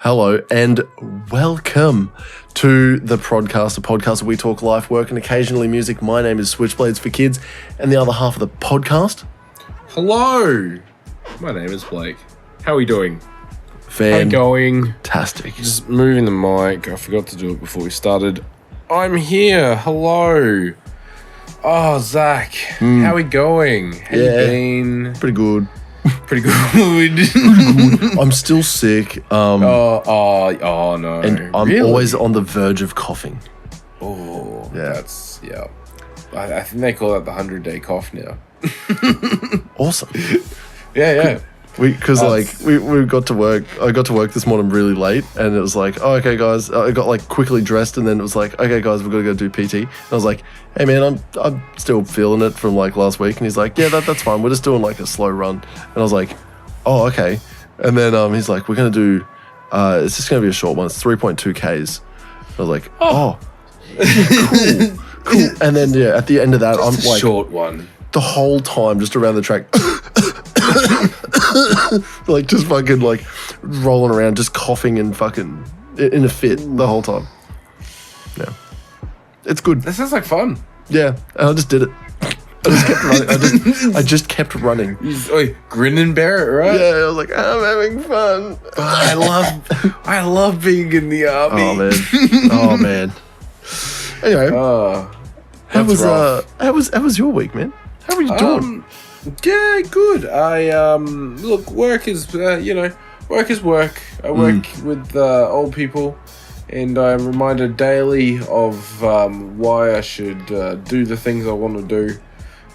Hello and welcome to the Prod.Cast, a podcast where we talk life, work and occasionally music. My name is SwitchBladesForKids, and the other half of the podcast. Hello, my name is Blake. How are we doing? How are you going? Fantastic. Just moving the mic. I forgot to do it before we started. I'm here. Hello. Oh, Zach. How are we going? How you been? Pretty good. Pretty good. I'm still sick. Oh no. And I'm always on the verge of coughing. Oh, yeah. I think they call that the 100-day cough now. Awesome. Yeah. We got to work. I got to work this morning really late, and it was like, oh, okay, guys. I got like quickly dressed, and then it was like, okay, guys, we've got to go do PT. And I was like, hey, man, I'm still feeling it from like last week. And he's like, yeah, that's fine. We're just doing like a slow run. And I was like, oh, okay. And then he's like, we're gonna do. It's just gonna be a short one. It's 3.2 Ks. I was like, oh, cool. And then at the end of that, just I'm like, short one. The whole time, just around the track. Like just fucking like rolling around, just coughing and fucking in a fit the whole time. Yeah, it's good. That sounds like fun. Yeah, and I just did it. I just kept running. I just kept running. Grin and bear it, right? Yeah, I was like, I'm having fun. I love being in the army. Oh man. Anyway, how was your week, man? How are you doing? Yeah, good. I look, work is work is work. I work with old people, and I'm reminded daily of why I should do the things I want to do.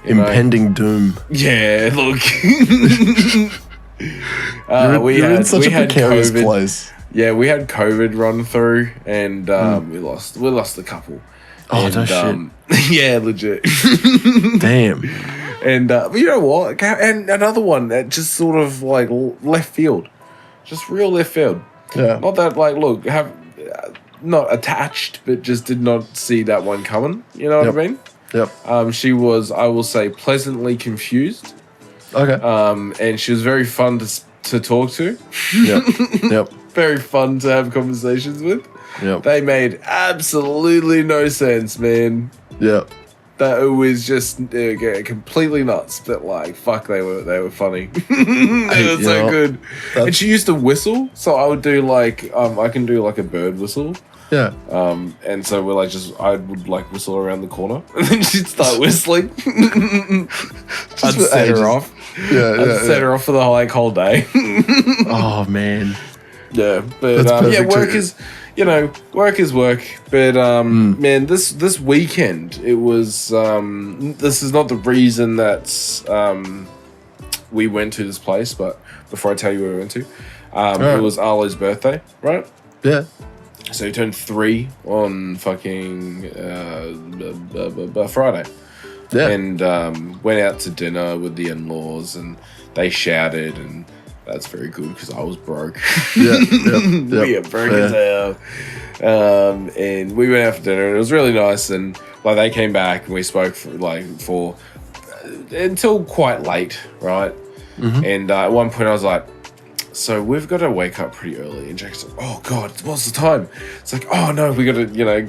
Impending doom. Yeah, look. You're in such a precarious COVID. place. Yeah, we had COVID run through, and we lost a couple. Oh, no shit. Yeah, legit. Damn. And you know what? And another one that just sort of like left field, just real left field. Yeah. Not that like not attached, but just did not see that one coming. You know what I mean? Yep. She was, I will say, pleasantly confused. Okay. And she was very fun to talk to. Yep. Very fun to have conversations with. Yep. They made absolutely no sense, man. Yep. That it was just completely nuts, but like fuck, they were funny. They were so good. And she used to whistle, so I would do like I can do like a bird whistle. Yeah. And so I would like whistle around the corner, and then she'd start whistling. I'd set her off. I'd set her off for the whole day. Oh man. Yeah, but work is work. But man, this weekend it was. This is not the reason that we went to this place, but before I tell you where we went to, it was Arlo's birthday, right? Yeah. So he turned 3 on fucking Friday. Yeah. And went out to dinner with the in-laws, and they shouted, and that's very good because I was broke. Yeah. We were broke as hell. And we went out for dinner, and it was really nice. And like they came back, and we spoke for until quite late, right? Mm-hmm. And at one point, I was like, "So we've got to wake up pretty early." And Jack's like, "Oh God, what's the time?" It's like, "Oh no, we got to, we got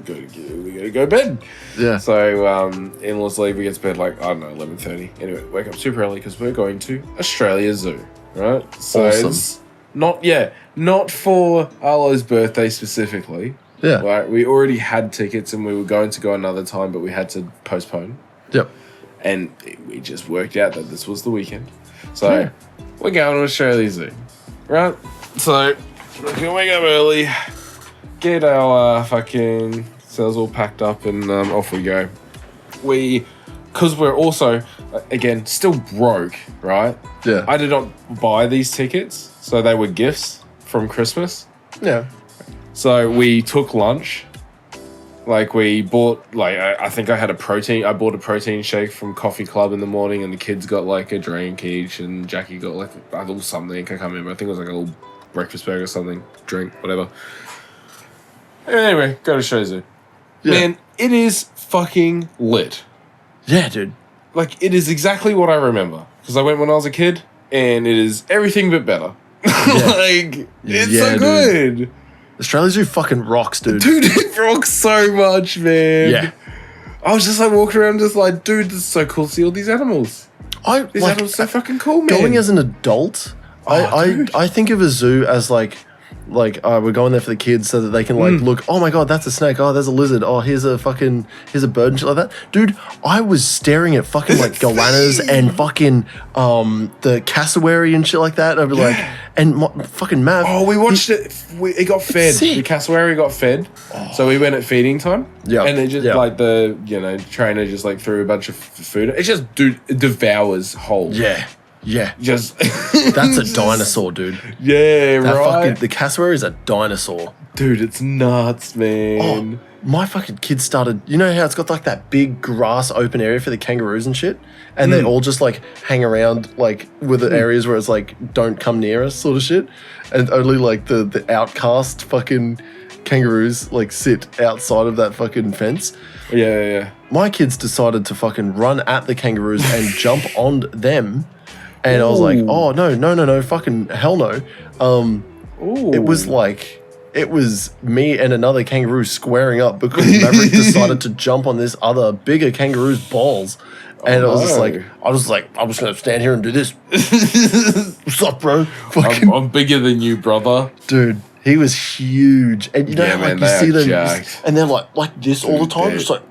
to go to bed." Yeah. So in-laws leave. We get to bed like, I don't know, 11:30. Anyway, wake up super early because we're going to Australia Zoo, right? So awesome. It's not for Arlo's birthday specifically. Yeah. Right. We already had tickets and we were going to go another time, but we had to postpone. Yep. And we just worked out that this was the weekend. So we're going to Australia Zoo, right? So we're gonna wake up early, get our fucking cells all packed up, and off we go. Because we're also, again, still broke, right? Yeah. I did not buy these tickets, so they were gifts from Christmas. Yeah. So we took lunch. Like we bought, I think I bought a protein shake from Coffee Club in the morning, and the kids got like a drink each, and Jackie got like a little something. I can't remember. I think it was like a little breakfast burger or something, drink, whatever. Anyway, go to Show Zoo. Yeah. Man, it is fucking lit. Yeah, dude. Like, it is exactly what I remember. Because I went when I was a kid, and it is everything but better. Like, it's Yeah, so good. Australia Zoo fucking rocks, dude. Dude, it rocks so much, man. Yeah. I was just like walking around just like, dude, this is so cool to see all these animals. These animals are so fucking cool, man. Going as an adult, I think of a zoo as like we're going there for the kids so that they can like look, oh my god, that's a snake, oh there's a lizard, oh here's a bird and shit like that. Dude, I was staring at fucking like goannas and fucking the cassowary and shit like that. I'd be like, and fucking Mav. Oh, we watched it. It got fed. Sick. The cassowary got fed. So we went at feeding time. Yeah. And it just like the trainer just like threw a bunch of food. It just it devours whole. Yeah. Just That's a dinosaur, dude. Yeah, That right. the cassowary is a dinosaur. Dude, it's nuts, man. Oh, my fucking kids started, you know how it's got like that big grass open area for the kangaroos and shit? And they all just like hang around like with the areas where it's like, don't come near us sort of shit. And only like the outcast fucking kangaroos like sit outside of that fucking fence. Yeah. My kids decided to fucking run at the kangaroos and jump on them. And I was like, oh, no, fucking hell no. It was me and another kangaroo squaring up because Maverick decided to jump on this other bigger kangaroo's balls. And I was just like, I'm just going to stand here and do this. What's up, bro? I'm bigger than you, brother. Dude, he was huge. And you know, Yeah, how, man, like, you see them, jacked. and they're like this all the time. Just like,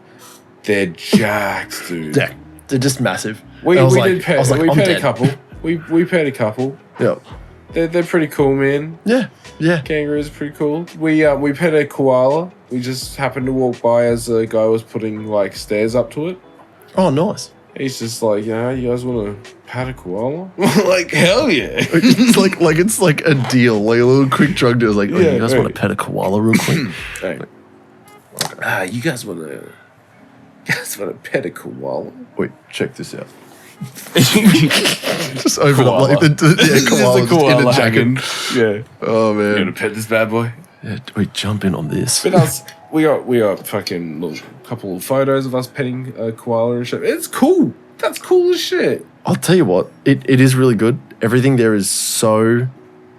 They're jacked, dude. yeah, they're just massive. We And I was did like, pet. I was like, We I'm pet a dead. couple. We pet a couple. Yeah. They're pretty cool, man. Yeah. Kangaroos are pretty cool. We pet a koala. We just happened to walk by as a guy was putting like stairs up to it. Oh, nice. He's just like, you guys want to pat a koala? Like, hell yeah. It's like a deal, like a little quick drug deal. It's like, oh, Yeah, you guys right. want to pet a koala real quick? Hey. You guys want to pet a koala? Wait, check this out. Just open up like the koala, Just a koala in a jacket. hanging. Yeah. Oh You gonna man. pet this bad boy? Yeah, wait, jump in on this. But us, we got fucking little couple of photos of us petting a koala and shit. It's cool. That's cool as shit. I'll tell you what, it is really good. Everything there is so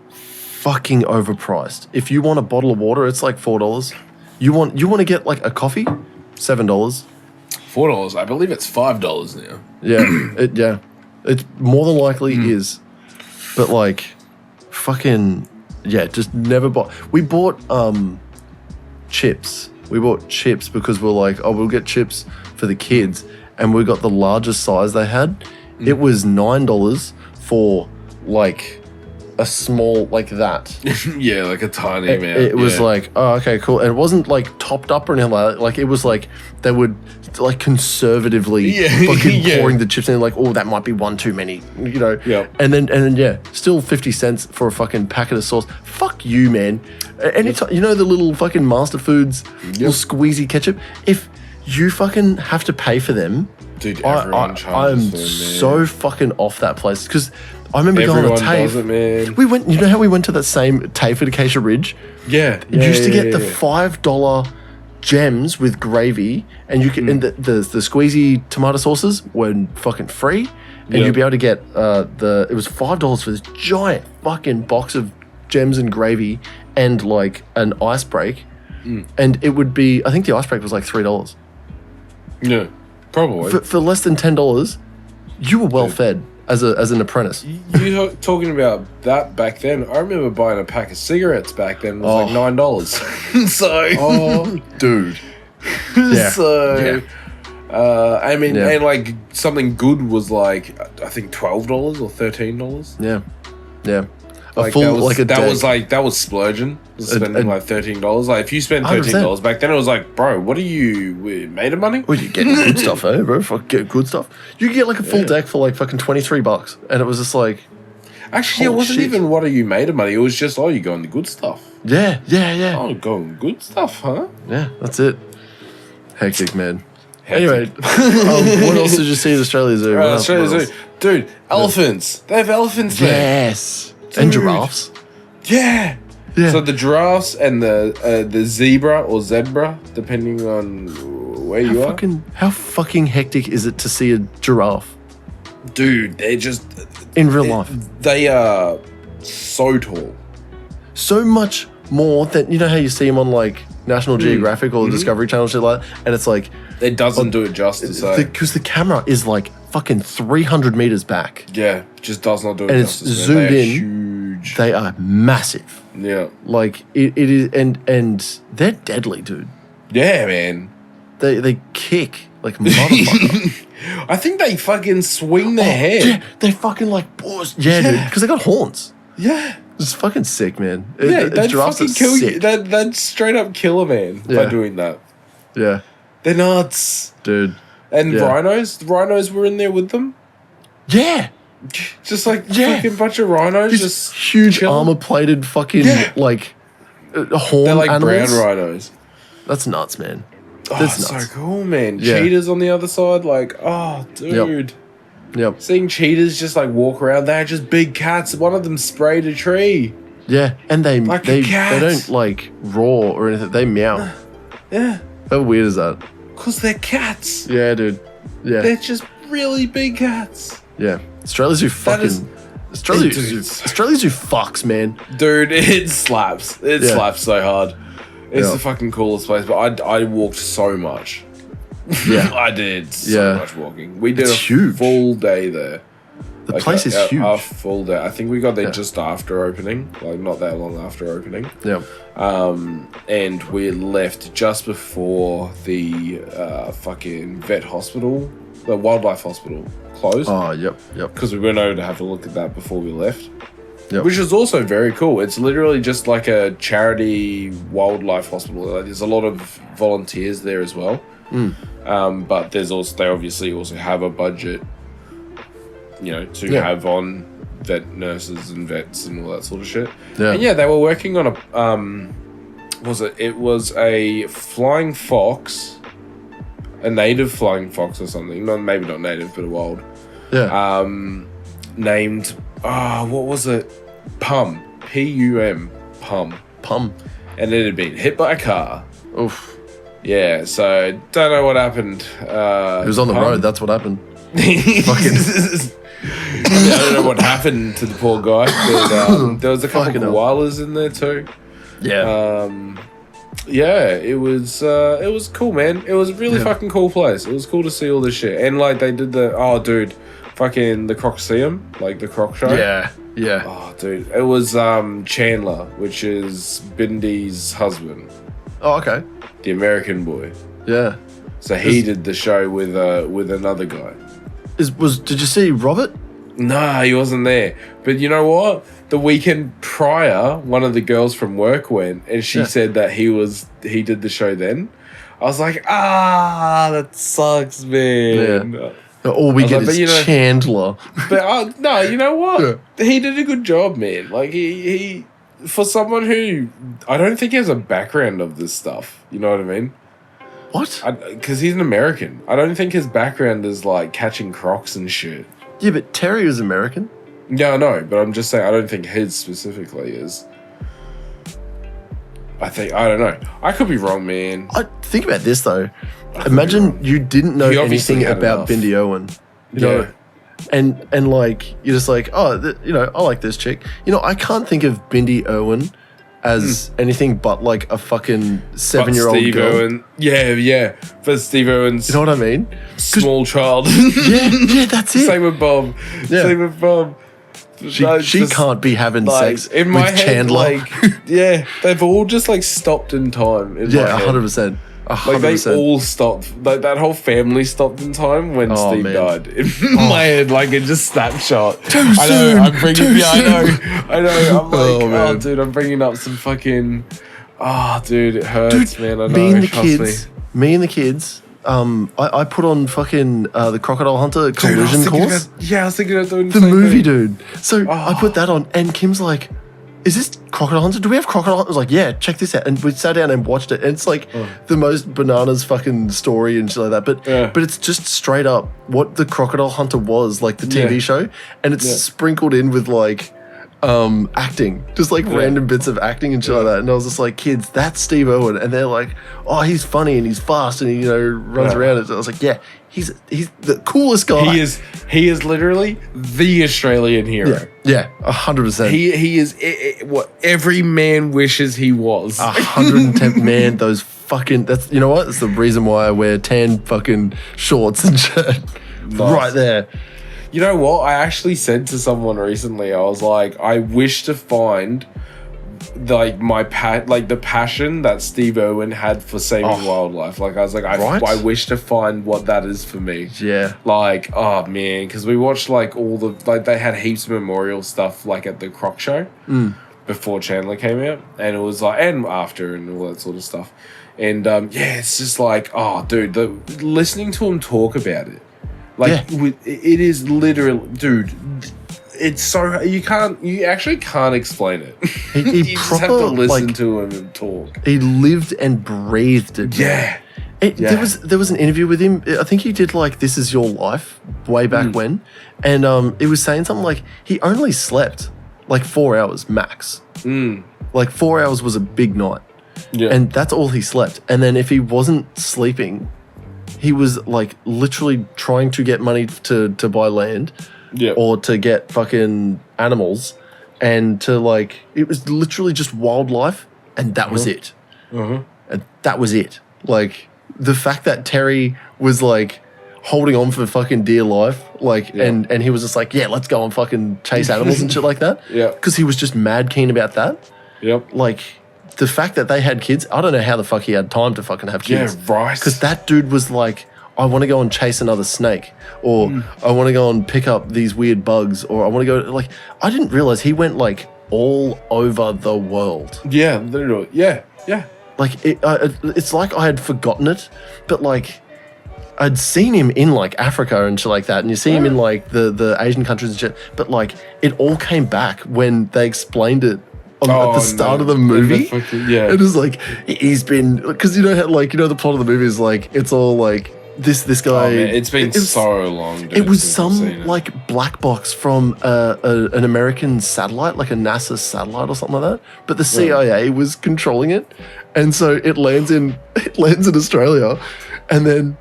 fucking overpriced. If you want a bottle of water, it's like $4. You want to get like a coffee, $7. $4. I believe it's $5 now. Yeah, it's more than likely is, but like, fucking yeah, just never bought. We bought chips. We bought chips because we're like, oh, we'll get chips for the kids, and we got the largest size they had. It was $9 for like a small like that. Yeah, like a tiny man. It was like, oh, okay, cool. And it wasn't like topped up or anything like that. Like it was like they would like conservatively fucking pouring the chips in, like, oh, that might be one too many, you know. Yep. And then yeah, still 50 cents for a fucking packet of sauce. Fuck you, man. Anytime, you know the little fucking Master Foods little squeezy ketchup. If you fucking have to pay for them, dude, everyone I'm charges them, man. so fucking off that place because I remember going Everyone to TAFE. does it, man. We went. You know how we went to that same TAFE at Acacia Ridge? Yeah. You used to get the $5 gems with gravy, and you could and the squeezy tomato sauces were fucking free, and you'd be able to get it was $5 for this giant fucking box of gems and gravy and like an ice break, and it would be, I think the ice break was like $3 Yeah, probably. for less than $10. You were well fed as an apprentice. You talking about that back then? I remember buying a pack of cigarettes back then. It was like $9. So, Dude. Yeah. So, I mean, Yeah. and like something good was like I think $12 or $13. Yeah. Like that was splurging. Spending like $13. Like if you spend $13 back then, it was like, bro, what are you made of money? Well, you get good stuff, eh, bro? Fuck, get good stuff. You could get like a full deck for like fucking $23, and it was just like, actually, it wasn't even what are you made of money. It was just, you go on the good stuff. Yeah. Oh, go on good stuff, huh? Yeah, that's it. Hectic, man. Anyway, what else did you see at Australia Zoo? Australia Zoo, dude. Elephants. They have elephants there. Yes. And giraffes. Yeah. Yeah. So the giraffes and the zebra or zebra, depending on where you are. How fucking hectic is it to see a giraffe Dude, they're just in real life? They are So tall. So much more than, you know how you see him on like National Geographic or the Discovery Channel, shit like that, and it's like it doesn't do it justice. Because the camera is like fucking 300 meters back. Yeah, just does not do it and justice. And it's zoomed in. Huge. They are massive. Yeah. Like it is, and they're deadly, dude. Yeah, man. They kick like motherfucker. I think they fucking swing their head. Yeah, they fucking like balls. Yeah, dude, because they got horns. Yeah. It's fucking sick, man. Yeah, they'd fucking kill you. They'd straight up kill a man by doing that. Yeah. They're nuts. Dude. And rhinos? The rhinos were in there with them? Yeah. Just like fucking bunch of rhinos. These just huge armor-plated fucking like horn They're like animals. brown rhinos. That's nuts, man. That's nuts. So cool, man. Yeah. Cheetahs on the other side, like, oh, dude. Yep. Seeing cheetahs just like walk around, they're just big cats. One of them sprayed a tree. Yeah, and they like they don't like roar or anything. They meow. Yeah. How weird is that? Because they're cats. Yeah, dude. Yeah. They're just really big cats. Yeah. Australia's who fucking... Australia's who fucks, man. Dude, it slaps. It slaps so hard. It's the fucking coolest place, but I walked so much. Yeah. I did so much walking. We did huge. Full day there. The place is huge. A full day. I think we got there just after opening, like not that long after opening. Yeah. And we left just before the fucking vet hospital, the wildlife hospital closed. Oh, yep. Because we went over to have a look at that before we left. Yep. Which is also very cool. It's literally just like a charity wildlife hospital. Like, there's a lot of volunteers there as well. But there's also, they obviously also have a budget, you know, to have on vet nurses and vets and all that sort of shit. Yeah. And they were working on it was a flying fox, a native flying fox or something. Maybe not native, but a wild. Yeah. Named, what was it? Pum. P-U-M. Pum. Pum. And it had been hit by a car. Oof. Yeah, so don't know what happened. It was on the road, that's what happened. Fucking. I don't know what happened to the poor guy, but there was a couple of koalas in there too. Yeah. It was cool, man. It was a really fucking cool place. It was cool to see all this shit. And like they did the fucking the Crocoseum, like the croc show. Yeah. Yeah. Oh, dude. It was Chandler, which is Bindi's husband. Oh, okay. The American boy. Yeah. So he did the show with another guy. Did you see Robert? Nah, he wasn't there. But you know what? The weekend prior, one of the girls from work went, and she said that he did the show then. I was like, that sucks, man. Yeah. All we get is Chandler. But no, you know what? Yeah. He did a good job, man. Like he for someone who I don't think he has a background of this stuff. You know what I mean? What? Because he's an American. I don't think his background is like catching crocs and shit. Yeah, but Terry is American. Yeah, I know, but I'm just saying I don't think his specifically is. I don't know. I could be wrong, man. Think about this though. Imagine you didn't know anything about Bindi Owen. You know, and like you're just like, I like this chick. You know, I can't think of Bindi Owen as anything but like a fucking 7-year-old girl. Owen. Yeah. But Steve Owen's, you know what I mean? Small child. yeah, that's it. Same with Bob. She can't be having sex in my with head, Chandler. They've all just like stopped in time. 100%. 100%. Like they all stopped. Like that whole family stopped in time when Steve died. In my head, like it just snapshot. Too soon. I know. I'm like, dude, I'm bringing up some fucking. Dude, it hurts, man. I know. Me and the kids. I put on fucking the Crocodile Hunter collision course. I was thinking of doing the movie, dude. So I put that on, and Kim's like, "Is this Crocodile Hunter? Do we have Crocodile Hunter?" I was like, "Yeah, check this out." And we sat down and watched it, and it's like the most bananas fucking story and shit like that. But it's just straight up what the Crocodile Hunter was, like the TV show, and it's sprinkled in with like acting, just like random bits of acting and shit like that. And I was just like, kids, that's Steve Owen. And they're like, oh, he's funny and he's fast and he, runs around. And I was like, yeah, he's the coolest guy. He is literally the Australian hero. Yeah, 100%. He is what every man wishes he was. 110. Man, those fucking. That's, you know what? That's the reason why I wear tan fucking shorts and shirt. Nice. Right there. You know what? I actually said to someone recently, I was like, I wish to find like the passion that Steve Irwin had for saving wildlife. Like, I was like, I wish to find what that is for me. Yeah. Like, oh man, because we watched like all the, like, they had heaps of memorial stuff like at the Croc Show before Chandler came out, and it was like, and after, and all that sort of stuff. And yeah, it's just like, oh dude, listening to him talk about it, like it is literally, dude. It's so you actually can't explain it. You just have to listen to him and talk. He lived and breathed it. Yeah. There was an interview with him. I think he did like This Is Your Life way back when, and it was saying something like he only slept like 4 hours max. Like 4 hours was a big night, and that's all he slept. And then if he wasn't sleeping, he was like literally trying to get money to buy land. Yeah. Or to get fucking animals, and to like, it was literally just wildlife, and that was it. And that was it. Like, the fact that Terry was like holding on for fucking dear life, like, and he was just like, yeah, let's go and fucking chase animals and shit like that. Yeah. Because he was just mad keen about that. Yep. Like, the fact that they had kids, I don't know how the fuck he had time to fucking have kids. Yeah, right. Because that dude was like, I want to go and chase another snake, or I want to go and pick up these weird bugs, or I want to go, like, I didn't realize he went like all over the world. Yeah, literally. Yeah. Like, it's like I had forgotten it, but like I'd seen him in like Africa and shit like that, and you see him in like the Asian countries and shit, but like it all came back when they explained it at the start of the movie. It was like, he's been, because you know how, like, you know, the plot of the movie is like, it's all like, this guy. Oh, man, it's been so long. Dude, it was some like black box from an American satellite, like a NASA satellite or something like that. But the CIA was controlling it, and so it lands in Australia, and then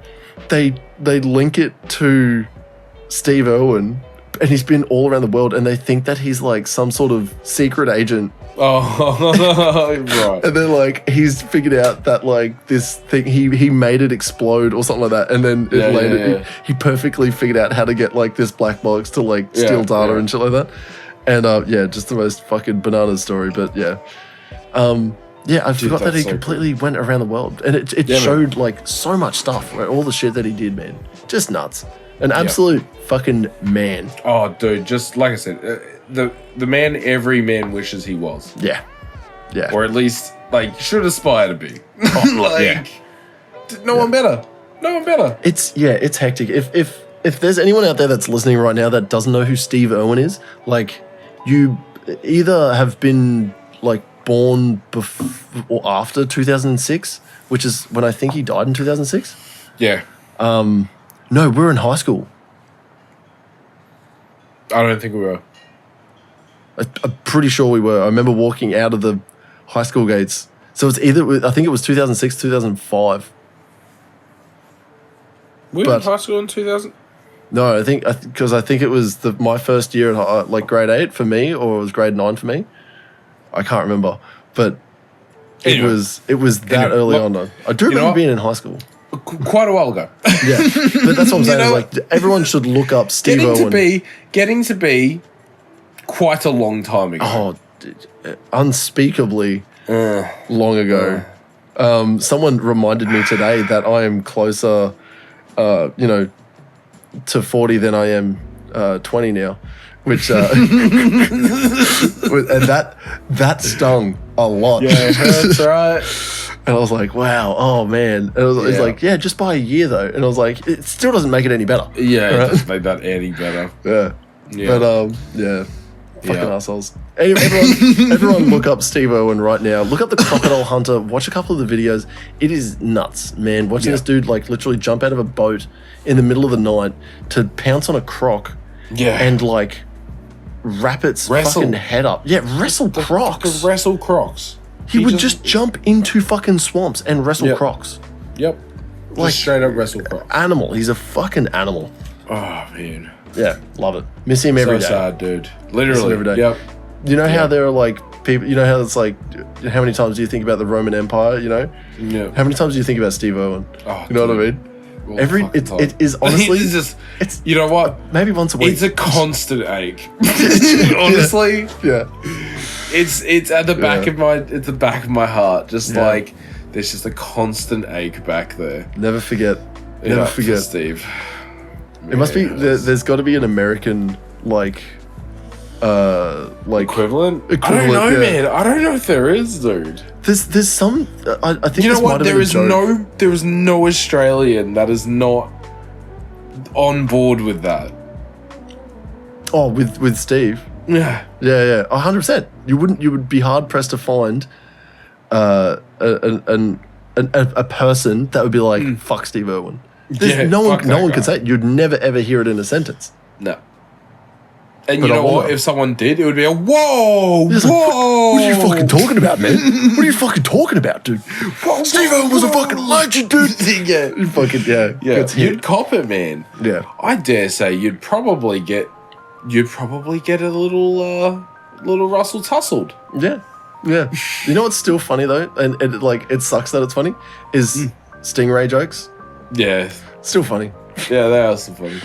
they link it to Steve Irwin, and he's been all around the world, and they think that he's like some sort of secret agent. Oh, right. And then like he's figured out that like this thing, he made it explode or something like that, and then it landed. He perfectly figured out how to get like this black box to like steal data and shit like that. And just the most fucking banana story. But I forgot that he completely went around the world, and it showed like so much stuff, right? All the shit that he did, man, just nuts. An absolute fucking man. Oh, dude, just like I said, the man every man wishes he was. Yeah. Or at least like should aspire to be. No one better. It's hectic. If there's anyone out there that's listening right now that doesn't know who Steve Irwin is, like, you either have been like born before or after 2006, which is when I think he died in 2006. Yeah. No, we were in high school. I don't think we were. I'm pretty sure we were. I remember walking out of the high school gates. So it's I think it was 2006, 2005. We were in high school in 2000? No, I think it was my first year at like grade 8 for me, or it was grade 9 for me. I can't remember, but it was that early on. I do remember being in high school. Quite a while ago. Yeah, but that's what I'm saying. Is like, everyone should look up Steve Irwin. Getting to be quite a long time ago. Oh, unspeakably long ago. Someone reminded me today that I am closer, to 40 than I am 20 now, which and that stung a lot. Yeah, that's right. And I was like, wow, oh man. And it was like, just by a year though. And I was like, it still doesn't make it any better. Yeah, it doesn't make that any better. Yeah. But fucking assholes. Everyone look up Steve Irwin right now. Look up The Crocodile Hunter. Watch a couple of the videos. It is nuts, man. Watching this dude like literally jump out of a boat in the middle of the night to pounce on a croc and like wrap its fucking head up. Yeah, wrestle crocs. Wrestle crocs. He would just jump into fucking swamps and wrestle crocs. Yep. Just straight up wrestle crocs. Animal. He's a fucking animal. Oh, man. Yeah, love it. Miss him every day. So sad, dude. Literally. Every day. Yep. You know how there are like people, you know how it's like, how many times do you think about the Roman Empire, you know? Yeah. How many times do you think about Steve Owen? Oh, you know what I mean? It is honestly, it's you know what? Maybe once a week. It's a constant ache. Honestly. Yeah. It's at the back of my heart. Just like, there's just a constant ache back there. Never forget. Never forget. Steve. It must be, there's got to be an American, like equivalent. I don't know, man. I don't know if there is, dude. There's some. I think you know what? There is no Australian that is not on board with that. Oh, with Steve. Yeah. 100%. You would be hard pressed to find a person that would be like, fuck Steve Irwin. No one can say it. You'd never ever hear it in a sentence. No. And you know what? If someone did, it would be a whoa, whoa. What are you fucking talking about, man? What are you fucking talking about, dude? Steve Irwin was a fucking legend, dude. Yeah. You'd cop it, man. Yeah. I dare say you'd probably get a little Russell tussled. Yeah. You know what's still funny though, and it sucks that it's funny, is Stingray jokes. Yeah. Still funny. Yeah, they are still funny.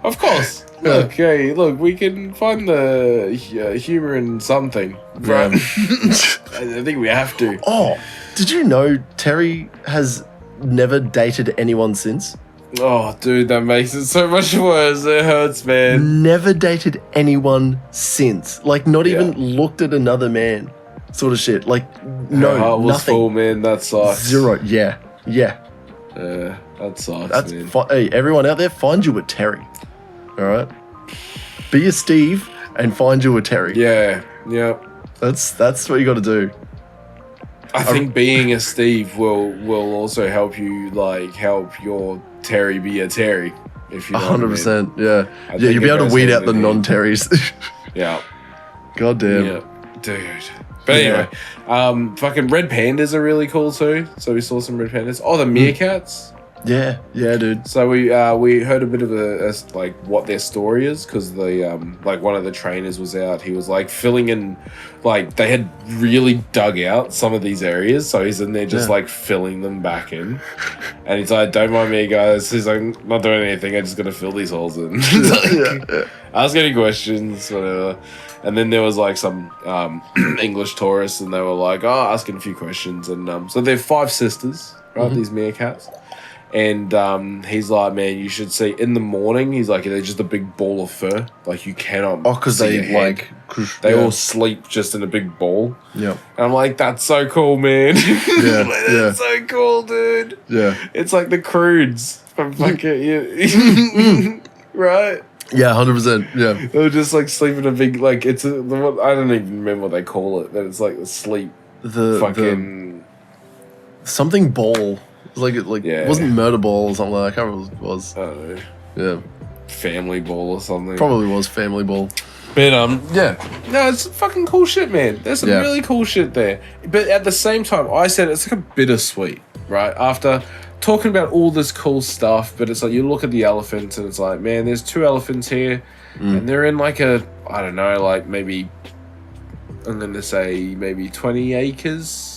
Of course. Look, we can find the humor in something, right? I think we have to. Oh, did you know Terry has never dated anyone since? Oh, dude, that makes it so much worse. It hurts, man. Never dated anyone since. Like, not even looked at another man, sort of shit. Like, no, heart was nothing. Full, man. That sucks. 0. Yeah. That sucks, man. Hey, everyone out there, find you a Terry. All right, be a Steve and find you a Terry. Yeah. That's what you got to do. I think being a Steve will also help you, like, help your Terry be a Terry. If you know 100%. Yeah, you'll be able to weed out the non-Terrys. Yeah. God damn. Yeah, dude. But anyway, fucking red pandas are really cool too. So we saw some red pandas. Oh, the meerkats. Yeah, dude. So we heard a bit of like what their story is, because the like one of the trainers was out. He was like filling in, like they had really dug out some of these areas, so he's in there just like filling them back in. And he's like, "Don't mind me, guys." He's like, "Not doing anything. I'm just gonna fill these holes in." Ask any questions, whatever. And then there was like some English tourists, and they were like, asking a few questions. And so they're 5 sisters, right? These meerkats. And he's like, man, you should see in the morning. He's like, they're just a big ball of fur. Like, you cannot. Oh, because they all sleep just in a big ball. Yeah. And I'm like, that's so cool, man. That's so cool, dude. Yeah. It's like the Croods from fucking right. Yeah, 100%. Yeah. They were just like sleep in a big, like, I don't even remember what they call it, but it's like the sleep. Something ball. It wasn't murder ball or something like that. I can't remember what it was. I don't know. Yeah. Family ball or something. Probably was family ball. But no, it's fucking cool shit, man. There's some really cool shit there. But at the same time, I said it's like a bittersweet, right? After talking about all this cool stuff, but it's like you look at the elephants and it's like, man, there's 2 elephants here, and they're in like I don't know, like maybe I'm gonna say maybe 20 acres.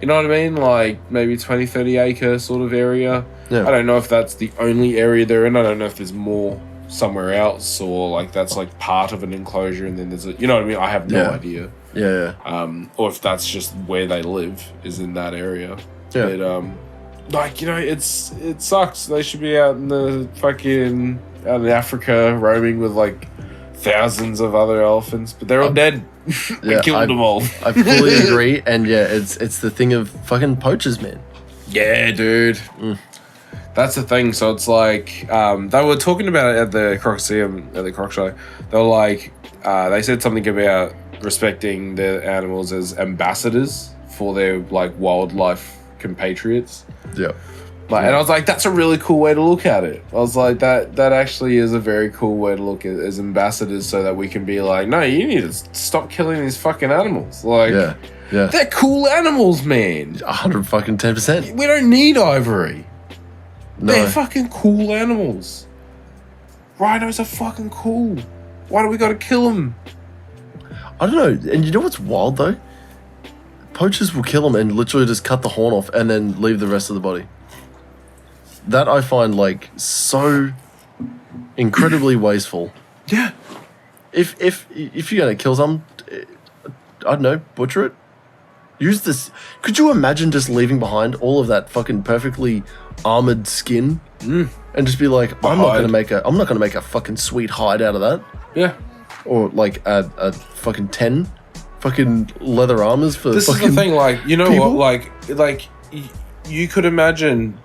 You know what I mean? Like maybe 20, 30 acre sort of area. Yeah. I don't know if that's the only area they're in. I don't know if there's more somewhere else, or like that's like part of an enclosure and then there's you know what I mean? I have no idea. Yeah. Or if that's just where they live is in that area. Yeah. But like, you know, it sucks. They should be out out in Africa roaming with like thousands of other elephants, but they're all dead. We killed them all. I fully agree, and it's the thing of fucking poachers, man. Yeah, dude. That's the thing. So it's like they were talking about it at the Croc Show. They were like, they said something about respecting the animals as ambassadors for their like wildlife compatriots. Yeah. And I was like, that's a really cool way to look at it. I was like, that actually is a very cool way to look at it as ambassadors, so that we can be like, no, you need to stop killing these fucking animals. Like, Yeah. They're cool animals, man. 110%. We don't need ivory. No. They're fucking cool animals. Rhinos are fucking cool. Why do we gotta kill them? I don't know. And you know what's wild though? Poachers will kill them and literally just cut the horn off and then leave the rest of the body. That I find like so incredibly wasteful. Yeah. If you're gonna kill some, I don't know, butcher it. Use this. Could you imagine just leaving behind all of that fucking perfectly armored skin and just be like, I'm not gonna make a fucking sweet hide out of that. Yeah. Or like a fucking 10 fucking leather armors for. This is the thing, like, you know people? what, like you could imagine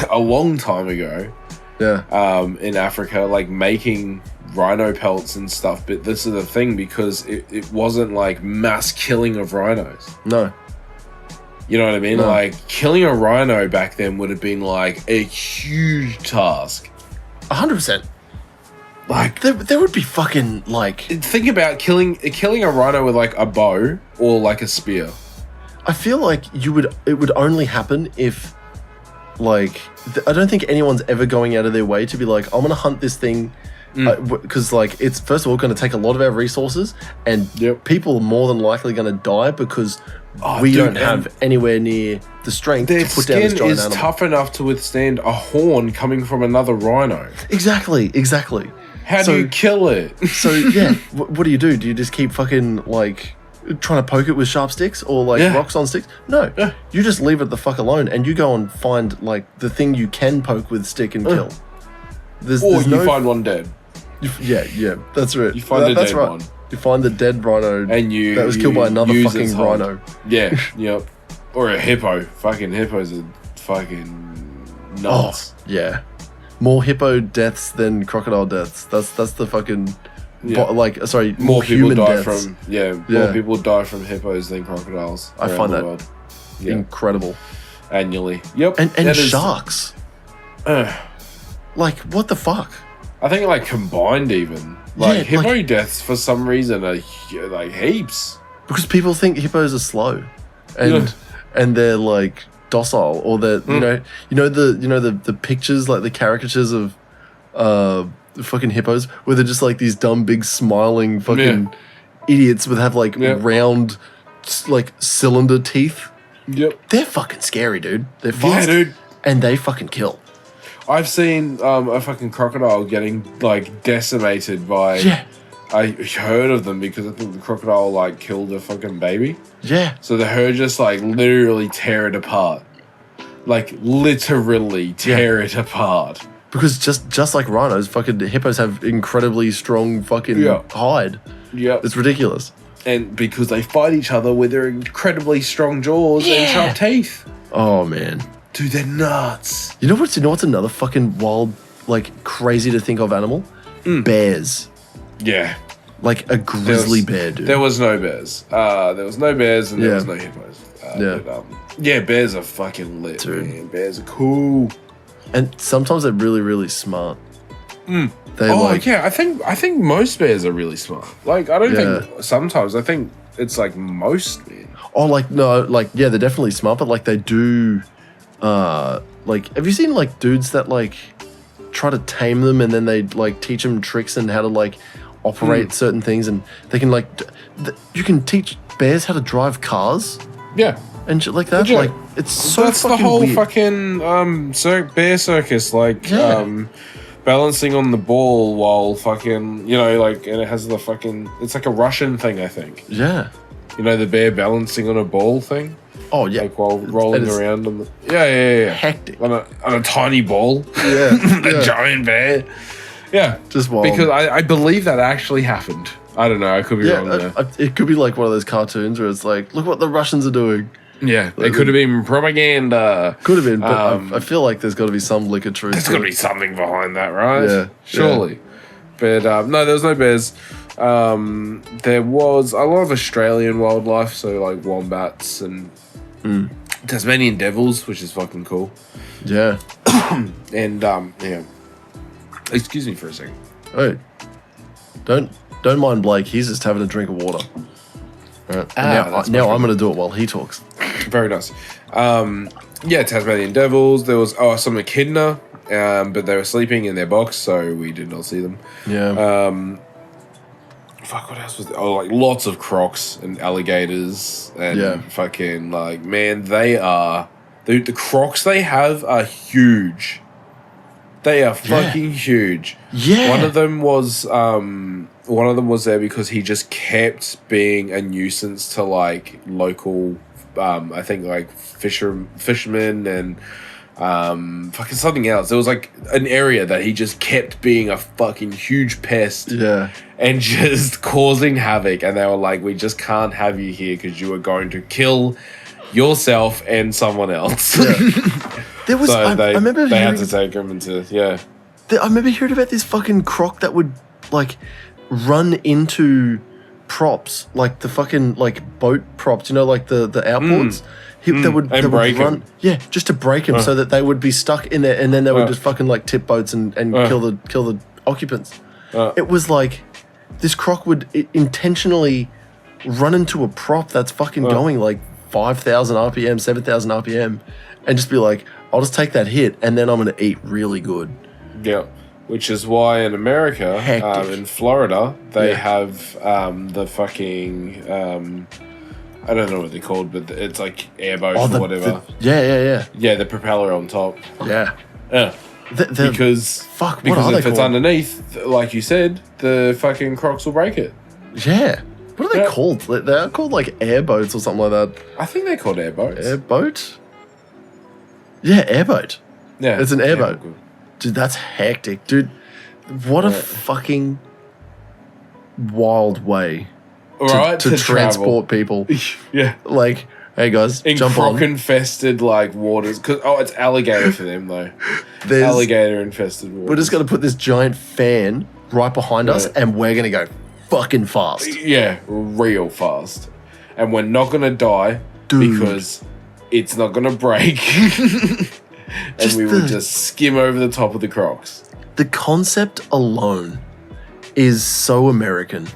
a long time ago, in Africa, like making rhino pelts and stuff, but this is the thing, because it wasn't like mass killing of rhinos. No. You know what I mean? No. Like, killing a rhino back then would have been like a huge task. 100%. Like, there would be fucking like. think about killing a rhino with like a bow or like a spear. I feel like it would only happen if, like, I don't think anyone's ever going out of their way to be like, I'm gonna hunt this thing, because like it's first of all going to take a lot of our resources, and people are more than likely going to die because we don't have anywhere near the strength to put down this giant animal. Their skin is tough enough to withstand a horn coming from another rhino. Exactly. How do you kill it? So yeah, what do? Do you just keep fucking like trying to poke it with sharp sticks or like rocks on sticks? No, you just leave it the fuck alone and you go and find like the thing you can poke with stick and kill. You find one dead. Yeah, that's right. You find a dead one. You find the dead rhino and that was killed by another fucking rhino. Yeah, yep. Or a hippo. Fucking hippos are fucking nuts. Oh, yeah. More hippo deaths than crocodile deaths. That's the fucking more people human die deaths. more people die from hippos than crocodiles. I find that incredible. Annually. Yep. And sharks. Like, what the fuck? I think like combined even. Like hippo deaths for some reason are like heaps. Because people think hippos are slow. And they're like docile, or they're you know the pictures, like the caricatures of fucking hippos where they're just like these dumb big smiling fucking idiots with have like round like cylinder teeth. Yep. They're fucking scary, dude. They're fast. Yeah, dude. And they fucking kill. I've seen a fucking crocodile getting like decimated by I heard of them because I think the crocodile like killed a fucking baby. Yeah. So the herd just like literally tear it apart. Like literally tear it apart. Because just like rhinos, fucking hippos have incredibly strong fucking hide. Yeah. It's ridiculous. And because they fight each other with their incredibly strong jaws and sharp teeth. Oh man. Dude, they're nuts. You know what's another fucking wild, like crazy to think of animal? Bears. Yeah. Like a grizzly bear, dude. There was no bears. There was no bears and there was no hippos. But, bears are fucking lit, dude. Man. Bears are cool. And sometimes they're really, really smart. I think most bears are really smart. Like, I don't think sometimes. I think it's like most, man. Oh, like, no, like, yeah, they're definitely smart, but like they do, like, have you seen like dudes that like try to tame them and then they like teach them tricks and how to like operate certain things, and they can like, you can teach bears how to drive cars. Yeah. And shit like that. Like, it's so that's fucking the whole weird. Fucking bear circus, like balancing on the ball while fucking, like, and it has the fucking, it's like a Russian thing, I think. Yeah. You know, the bear balancing on a ball thing? Oh, yeah. Like while rolling around on the... Yeah. Hectic. On a tiny ball. Yeah. A giant bear. Yeah. Just wild. Because I believe that actually happened. I don't know. I could be wrong there. It could be like one of those cartoons where it's like, look what the Russians are doing. Yeah. It could have been propaganda. Could have been, but I feel like there's got to be some lick of truth. There's got to be something behind that, right? Yeah. Surely. Yeah. But no, there was no bears. There was a lot of Australian wildlife, so like wombats and Tasmanian devils, which is fucking cool. Yeah. And yeah. Excuse me for a second. Hey, don't mind Blake. He's just having a drink of water. Right. Now I'm going to do it while he talks. Very nice. Tasmanian Devils. There was some echidna, but they were sleeping in their box, so we did not see them. Yeah. What else was there? Oh, like lots of crocs and alligators and fucking man, they are the crocs they have are huge. They are fucking huge. Yeah. One of them was there because he just kept being a nuisance to local I think fishermen and fucking something else. There was an area that he just kept being a fucking huge pest. Yeah. And just causing havoc. And they were like, we just can't have you here because you are going to kill yourself and someone else. Yeah. There was, I remember they had to take him into, I remember hearing about this fucking croc that would run into props, the fucking boat props, the outboards. They would break run, just to break them so that they would be stuck in there, and then they would just fucking tip boats and kill the occupants. It was this croc would intentionally run into a prop that's fucking going 5,000 RPM, 7,000 RPM, and just be like, I'll just take that hit, and then I'm gonna eat really good. Yeah. Which is why in America, in Florida, they have the fucking I don't know what they're called, but it's airboats or whatever. Yeah, the propeller on top. Yeah. Because if it's underneath, like you said, the fucking crocs will break it. Yeah. What are they called? They're called airboats or something like that. I think they're called airboats. Airboat? Yeah, airboat. Yeah. It's an airboat. Dude, that's hectic. Dude, what a fucking wild way to transport people. Yeah. Hey guys, in jump on. croc-infested waters. It's alligator for them though. Alligator-infested waters. We're just going to put this giant fan right behind us and we're going to go fucking fast. Yeah, real fast. And we're not going to die because it's not going to break. And we will just skim over the top of the crocs. The concept alone is so American.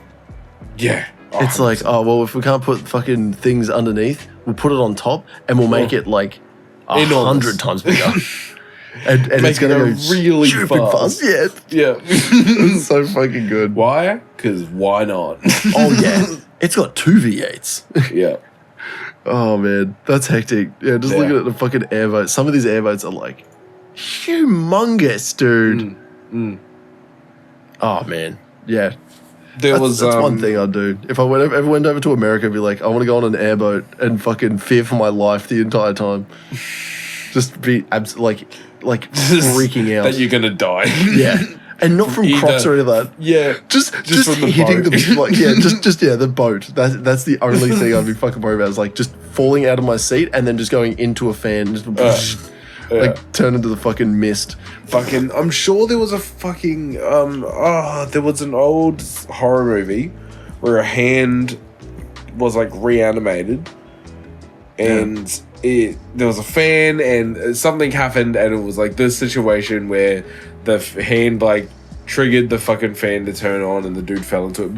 Yeah. It's if we can't put fucking things underneath, we'll put it on top and we'll make it 100 times bigger. and it's going to go really fast. Yeah. Yeah. It's so fucking good. Why? Because why not? Oh, yeah. It's got 2 V8s. Yeah. Oh, man. That's hectic. Yeah, just looking at the fucking airboats. Some of these airboats are humongous, dude. Oh, man. Yeah. That's one thing I'd do. If I ever went over to America, I'd be like, I want to go on an airboat and fucking fear for my life the entire time. Just be freaking out. That you're going to die. Yeah. And not from crocs or any of that. Yeah. Just from hitting the boat. That's the only thing I'd be fucking worried about is just falling out of my seat and then just going into a fan, just turn into the fucking mist. Fucking, I'm sure there was a fucking there was an old horror movie where a hand was reanimated and there was a fan and something happened and it was this situation where the hand triggered the fucking fan to turn on and the dude fell into it.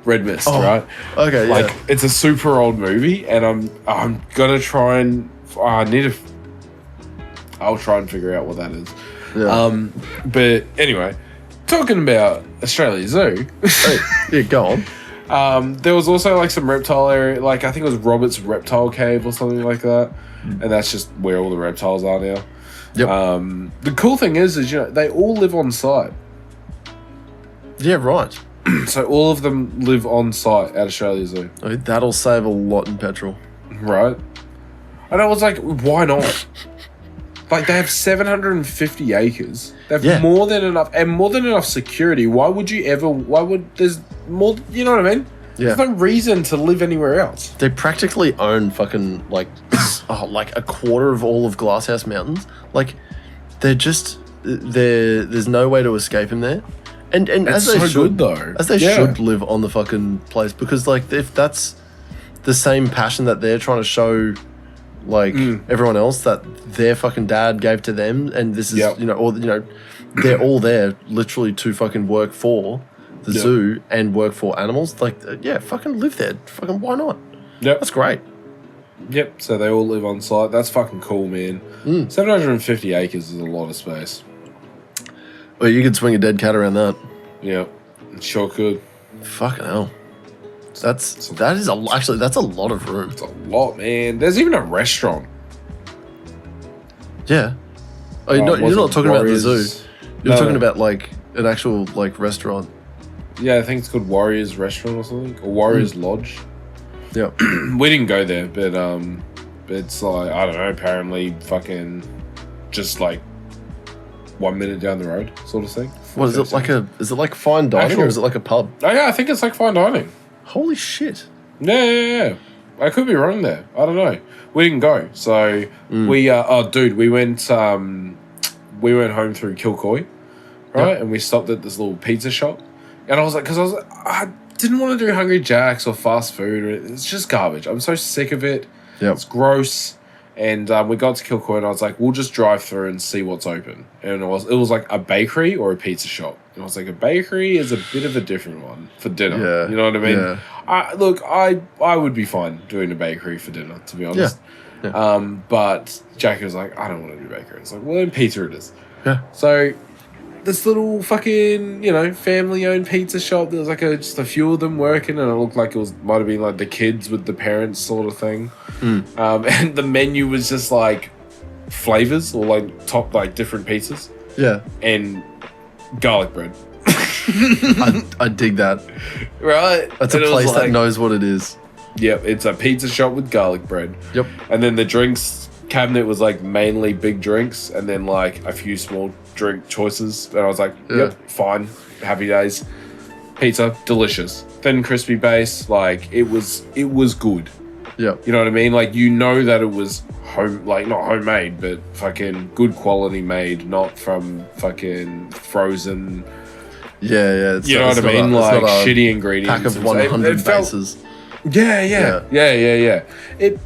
Red mist, right? Okay, yeah. It's a super old movie and I'm gonna try and I'll try and figure out what that is. Yeah. But anyway, talking about Australia Zoo. Yeah, go on. There was also some reptile area, I think it was Robert's Reptile Cave or something like that. And that's just where all the reptiles are now. Yep. The cool thing is they all live on site. Yeah, right. So all of them live on site at Australia Zoo. That'll save a lot in petrol. Right. And I was like, why not? They have 750 acres. They have more than enough security. Why would there's more, you know what I mean? Yeah. There's no reason to live anywhere else. They practically own fucking a quarter of all of Glasshouse Mountains. There's no way to escape in there. And as they should, though. As they should live on the fucking place because if that's the same passion that they're trying to show everyone else that their fucking dad gave to them and this is they're all there literally to fucking work for, the zoo and work for animals, like, yeah, fucking live there. Fucking why not? Yep. That's great. Yep. So they all live on site. That's fucking cool, man. 750 acres is a lot of space. Well, you could swing a dead cat around that. Yeah, it sure could. Fucking hell. That's a lot of room. It's a lot, man. There's even a restaurant. Yeah. Oh, you're not talking about the zoo. You're talking about like an actual like restaurant. Yeah, I think it's called Warriors Restaurant or something, or Warriors Lodge. Yeah. We didn't go there, but it's like, I don't know, apparently fucking just like 1 minute down the road sort of thing. What is it like is it like fine dining or is it like a pub? Oh yeah, I think it's like fine dining. Holy shit. Yeah. I could be wrong there. I don't know. We didn't go. So we went home through Kilcoy, right? Yep. And we stopped at this little pizza shop. And I was like, I didn't want to do Hungry Jack's or fast food. It's just garbage. I'm so sick of it. Yep. It's gross. And we got to Kilcoy and I was like, we'll just drive through and see what's open. And it was like a bakery or a pizza shop. And I was like, a bakery is a bit of a different one for dinner. Yeah. You know what I mean? Yeah. I would be fine doing a bakery for dinner, to be honest. Yeah. But Jackie was like, I don't want to do bakery. It's like, well, then pizza it is. Yeah. So this little fucking, family-owned pizza shop, there was like just a few of them working, and it looked like might have been like the kids with the parents sort of thing. And the menu was just like flavors or like top like different pizzas. Yeah. And garlic bread. I dig that. Right? That's a place that knows what it is. Yep, it's a pizza shop with garlic bread. Yep. And then the drinks cabinet was like mainly big drinks and then like a few small drink choices. And I was like, yep, fine. Happy days. Pizza, delicious. Thin, crispy base. Like, it was good. Yep. You know what I mean? Like, you know that it was not homemade, but fucking good quality made, not from fucking frozen. Yeah. You know what I mean? Like, shitty ingredients. Pack of 100 bases. Yeah. It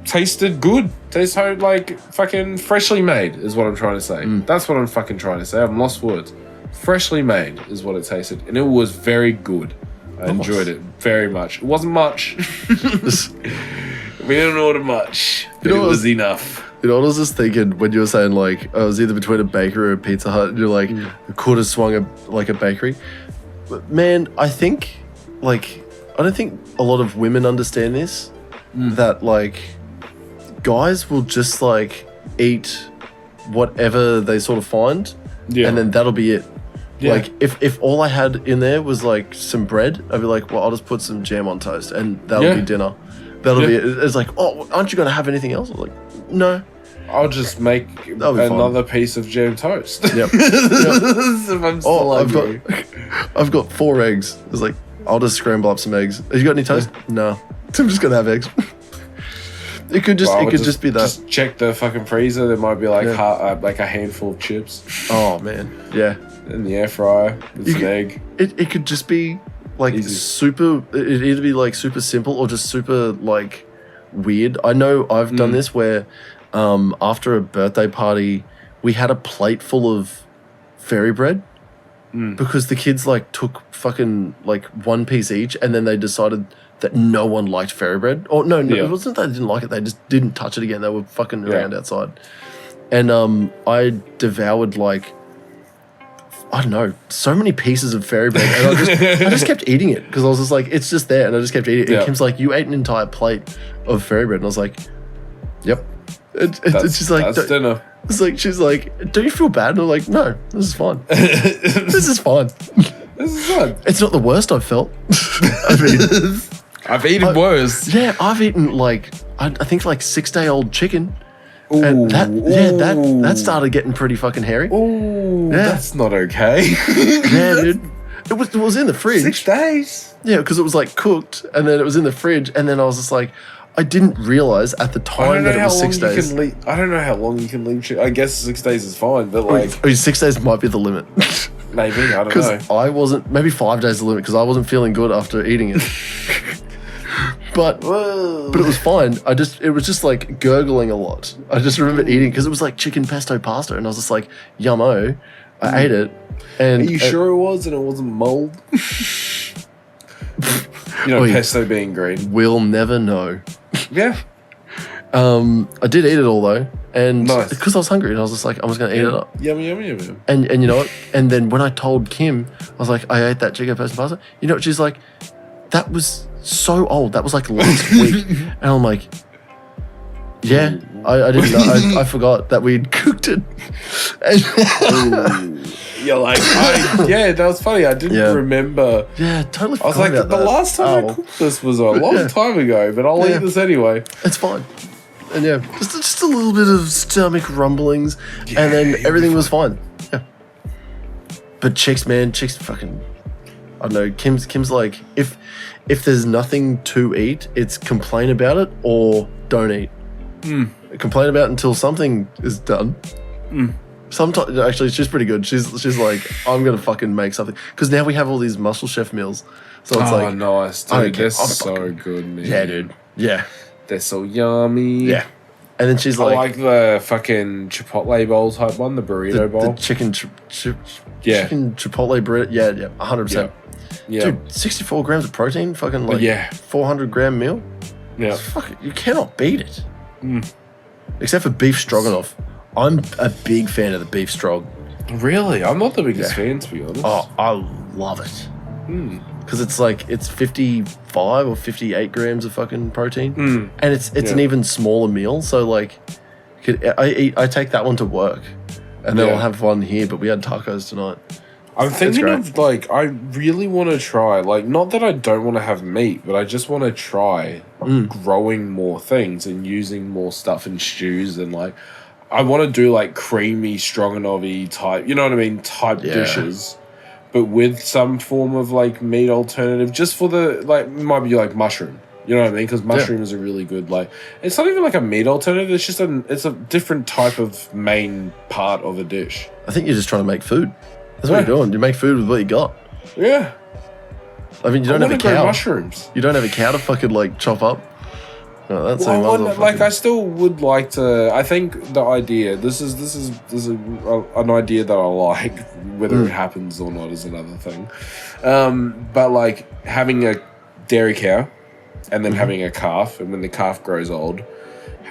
tasted good. Tasted like fucking freshly made is what I'm trying to say. That's what I'm fucking trying to say. I've lost words. Freshly made is what it tasted. And it was very good. I enjoyed it very much. It wasn't much. We didn't order much. But it was enough. You know what I was just thinking when you were saying like I was either between a bakery or a Pizza Hut and you're like I could have swung a bakery. But man, I don't think a lot of women understand this. That like guys will just like eat whatever they sort of find and then that'll be it. Like if all I had in there was like some bread, I'd be like, well, I'll just put some jam on toast and that'll be dinner. That'll be it. It's like, oh, aren't you gonna have anything else? I was like, no. I'll just make another piece of jam toast. Yep. If I'm still I've got 4 eggs. It's like, I'll just scramble up some eggs. Have you got any toast? No. I'm just gonna have eggs. It could just be that. Just check the fucking freezer. There might be like a handful of chips. Oh man, yeah. In the air fryer with an egg. It could just be like super. It'd either be like super simple or just super like weird. I know I've done this where after a birthday party, we had a plate full of fairy bread. Because the kids like took fucking like 1 piece each and then they decided that no one liked fairy bread. Or no, it wasn't that they didn't like it, they just didn't touch it again. They were fucking around outside. And I devoured like, I don't know, so many pieces of fairy bread. And I just kept eating it because I was just like, it's just there. And I just kept eating it. And Kim's like, you ate an entire plate of fairy bread. And I was like, yep. It's just like, that's dinner. It's like, she's like, do you feel bad? And I'm like, no, this is fine. This is fine. This is fun. It's not the worst I've felt. I mean, I've eaten worse. Yeah, I've eaten like, I think like 6-day-old chicken. Ooh, and that started getting pretty fucking hairy. Ooh, that's not okay. Yeah, dude. It was in the fridge. 6 days? Yeah, because it was like cooked and then it was in the fridge and then I was just like, I didn't realize at the time that it was 6 days. I don't know how long you can leave shit. I guess 6 days is fine, but like... 6 days might be the limit. Maybe, I don't know. Because I wasn't... Maybe 5 days is the limit because I wasn't feeling good after eating it. But it was fine. It was just like gurgling a lot. I just remember eating because it was like chicken pesto pasta and I was just like, yummo. I ate it And are you sure it was and it wasn't mold? Pesto being green. We'll never know. Yeah. I did eat it all though, and nice. because I was hungry, and I was just like, I'm just gonna eat it up. Yummy. And you know what? And then when I told Kim, I was like, I ate that chicken pesto pasta. You know what? She's like, that was so old. That was like last week. And I'm like, yeah, I didn't know. I forgot that we'd cooked it. You're like, that was funny. I didn't remember. Yeah, totally. I was like, the last time I cooked this was a long time ago, but I'll eat this anyway. It's fine. And just a little bit of stomach rumblings, and then everything was fine. Yeah. But chicks fucking, I don't know. Kim's like, if there's nothing to eat, it's complain about it or don't eat. Complain about it until something is done. Sometimes, actually, she's pretty good. She's like, I'm gonna fucking make something, because now we have all these muscle chef meals. So it's like, nice, dude. They're so good, man. Yeah, dude. Yeah. They're so yummy. Yeah. And then she's like... I like the fucking Chipotle bowl type one, the burrito bowl. The chicken chicken Chipotle burrito. Yeah, 100%. Yeah. Dude, 64 grams of protein, fucking like 400 gram meal. Yeah. You cannot beat it. Except for beef stroganoff. I'm a big fan of the beef strog. Really? I'm not the biggest fan, to be honest. Oh, I love it. Because it's 55 or 58 grams of fucking protein, and it's an even smaller meal. So like, I take that one to work, and then I'll have one here. But we had tacos tonight. I'm thinking of like, I really want to try, like, not that I don't want to have meat, but I just want to try growing more things and using more stuff in stews, and like, I want to do like creamy stroganoff-y type, you know what I mean, type dishes. But with some form of like meat alternative, just for the like, it might be like mushroom. You know what I mean? Because mushrooms are really good. Like, it's not even like a meat alternative. It's just it's a different type of main part of a dish. I think you're just trying to make food. That's what you're doing. You make food with what you got. Yeah. I mean, you don't have a cow. Mushrooms. You don't have a cow to fucking like chop up. No, that's I still would like to. I think the idea. This is an idea that I like. Whether it happens or not is another thing. But like having a dairy cow, and then having a calf, and when the calf grows old,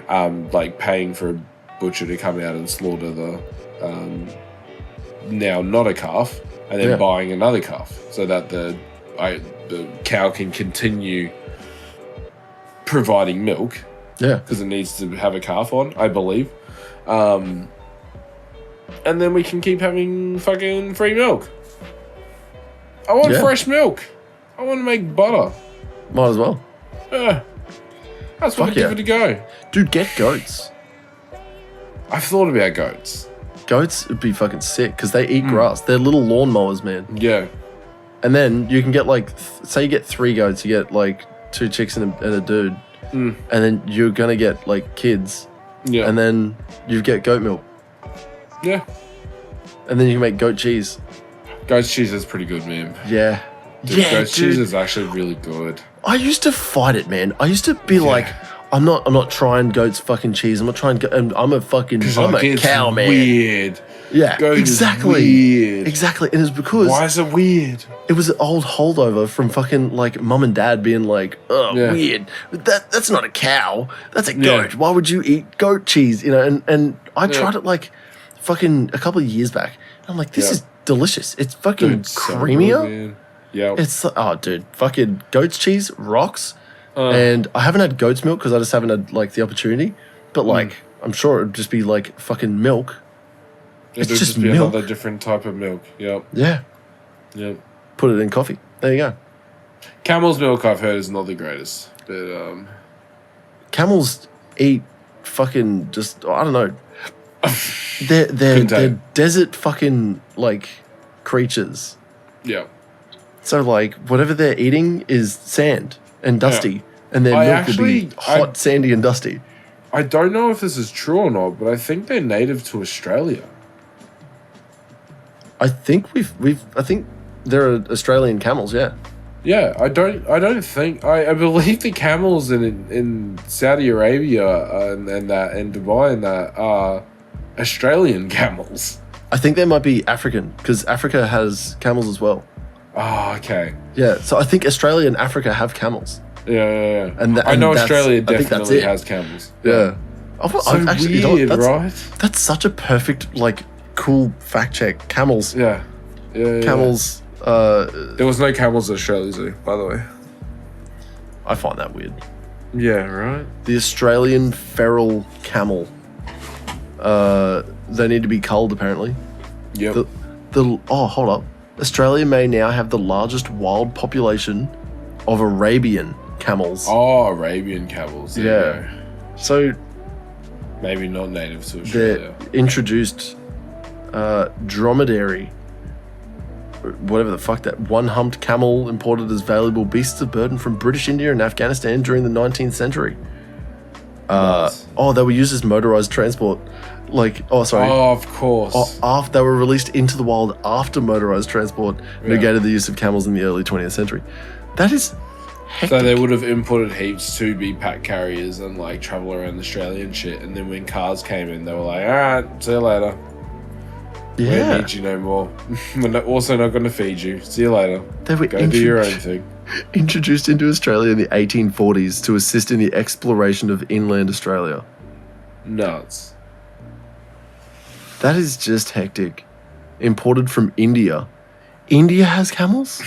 like paying for a butcher to come out and slaughter the now not a calf, and then buying another calf, so that the cow can continue providing milk, because it needs to have a calf on, I believe, and then we can keep having fucking free milk. I want fresh milk. I want to make butter. Might as well. Yeah, that's what give it a go, dude. Get goats. I've thought about goats. Goats would be fucking sick because they eat grass. They're little lawnmowers, man. Yeah, and then you can get like, say you get 3 goats, you get like 2 chicks and a dude, and then you're gonna get like kids, and then you get goat milk, and then you can make goat cheese. Goat cheese is pretty good, man. Yeah, goat cheese is actually really good. I used to fight it, man. I used to be like, I'm not trying goat's fucking cheese. I'm not trying I'm a cow man. Weird. Yeah, goat exactly. Weird. Exactly. And it's because, why is it weird? It was an old holdover from fucking like mum and dad being like, weird. That's not a cow. That's a goat. Why would you eat goat cheese? You know, and I tried it like fucking a couple of years back. And I'm like, this is delicious. It's fucking creamier. Yeah. It's dude, fucking goat's cheese rocks. And I haven't had goat's milk because I just haven't had like the opportunity. But like, I'm sure it'd just be like fucking milk. It's just be milk. Another different type of milk. Yep. Yeah. Yep. Put it in coffee. There you go. Camel's milk, I've heard, is not the greatest. But camels eat fucking just, I don't know. They're desert fucking like creatures. Yeah. So like whatever they're eating is sand and dusty, and their milk will be hot, sandy, and dusty. I don't know if this is true or not, but I think they're native to Australia. I think I think there are Australian camels. Yeah. Yeah, I don't think I believe the camels in Saudi Arabia and Dubai and that are Australian camels. I think they might be African because Africa has camels as well. Oh, okay. Yeah, so I think Australia and Africa have camels. Yeah. And I know that's- Australia I think that's definitely it. has camels. Yeah. So weird, right? That's such a perfect, like, cool fact check. Camels. Yeah. Camels. There was no camels at Australia Zoo, by the way. I find that weird. Yeah, right. The Australian feral camel. They need to be culled, apparently. Yep. Hold up. Australia may now have the largest wild population of Arabian camels. Oh, Arabian camels. Yeah. So maybe not native to they're Australia. introduced dromedary, whatever the fuck that one-humped camel imported as valuable beasts of burden from British India and Afghanistan during the 19th century. Nice. They were used as motorized transport. Oh, of course. After they were released into the wild after motorized transport negated the use of camels in the early 20th century. That is hectic. So they would have imported heaps to be pack carriers and like travel around Australia and shit. And then when cars came in, they were like, all right, see you later. We don't need you no more. We're also not going to feed you. See you later. They were Go do your own thing. Introduced into Australia in the 1840s to assist in the exploration of inland Australia. Nuts. That is just hectic. Imported from India. India has camels?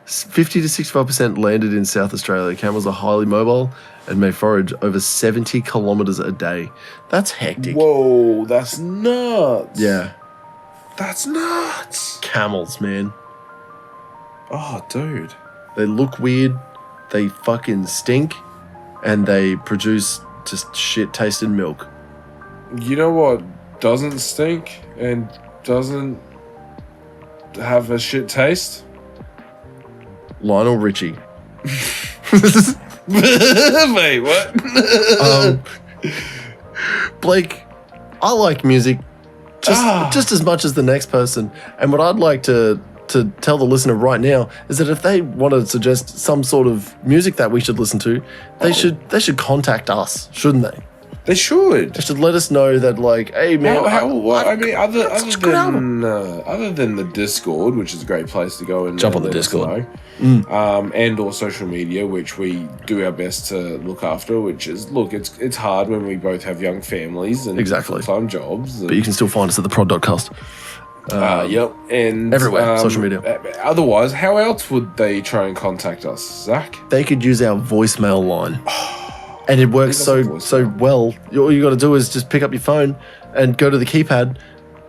50 to 65% landed in South Australia. Camels are highly mobile and may forage over 70 kilometers a day. That's hectic. Whoa, that's nuts. Yeah. That's nuts. Camels, man. Oh, dude. They look weird. They fucking stink. And they produce just shit-tasted milk. You know what doesn't stink and doesn't have a shit taste? Lionel Richie. Wait, what? Blake, I like music just as much as the next person. And what I'd like to tell the listener right now is that if they want to suggest some sort of music that we should listen to, they should contact us, shouldn't they? They should. They should let us know that, like, hey man, other than the Discord, which is a great place to go and jump on the let us Discord, know, and or social media, which we do our best to look after. Which is it's hard when we both have young families and full-time jobs. But you can still find us at the Prod.Cast. Yep, and everywhere, social media. Otherwise, how else would they try and contact us, Zach? They could use our voicemail line. And it works so well. All you got to do is just pick up your phone and go to the keypad,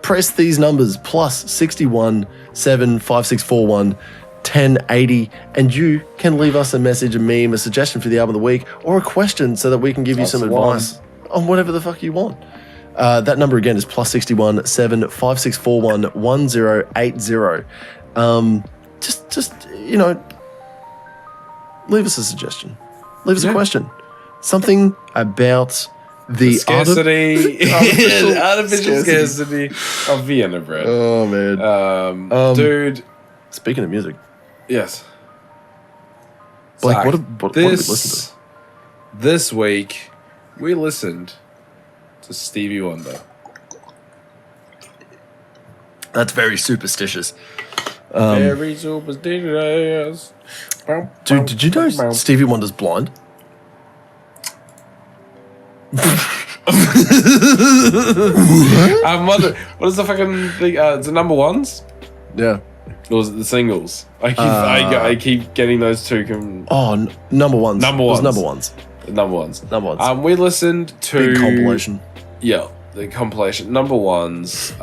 press these numbers, plus 61 7 5641 1080, and you can leave us a message, a meme, a suggestion for the album of the week, or a question so that we can give you some advice on whatever the fuck you want. That number again is plus 61 7 5641 1080. Just leave us a suggestion. Leave us a question. Something about the scarcity, artificial scarcity of Vienna bread. Oh man, dude. Speaking of music, yes. Blake, what did we listen to? This week, we listened to Stevie Wonder. That's very superstitious. Very superstitious. Dude, did you know Stevie Wonder's blind? What is the fucking thing? It's the number ones? Yeah. Or was it the singles? I keep getting those two. Number ones. Number ones. Number ones. We listened to big compilation. Yeah, the compilation. Number ones.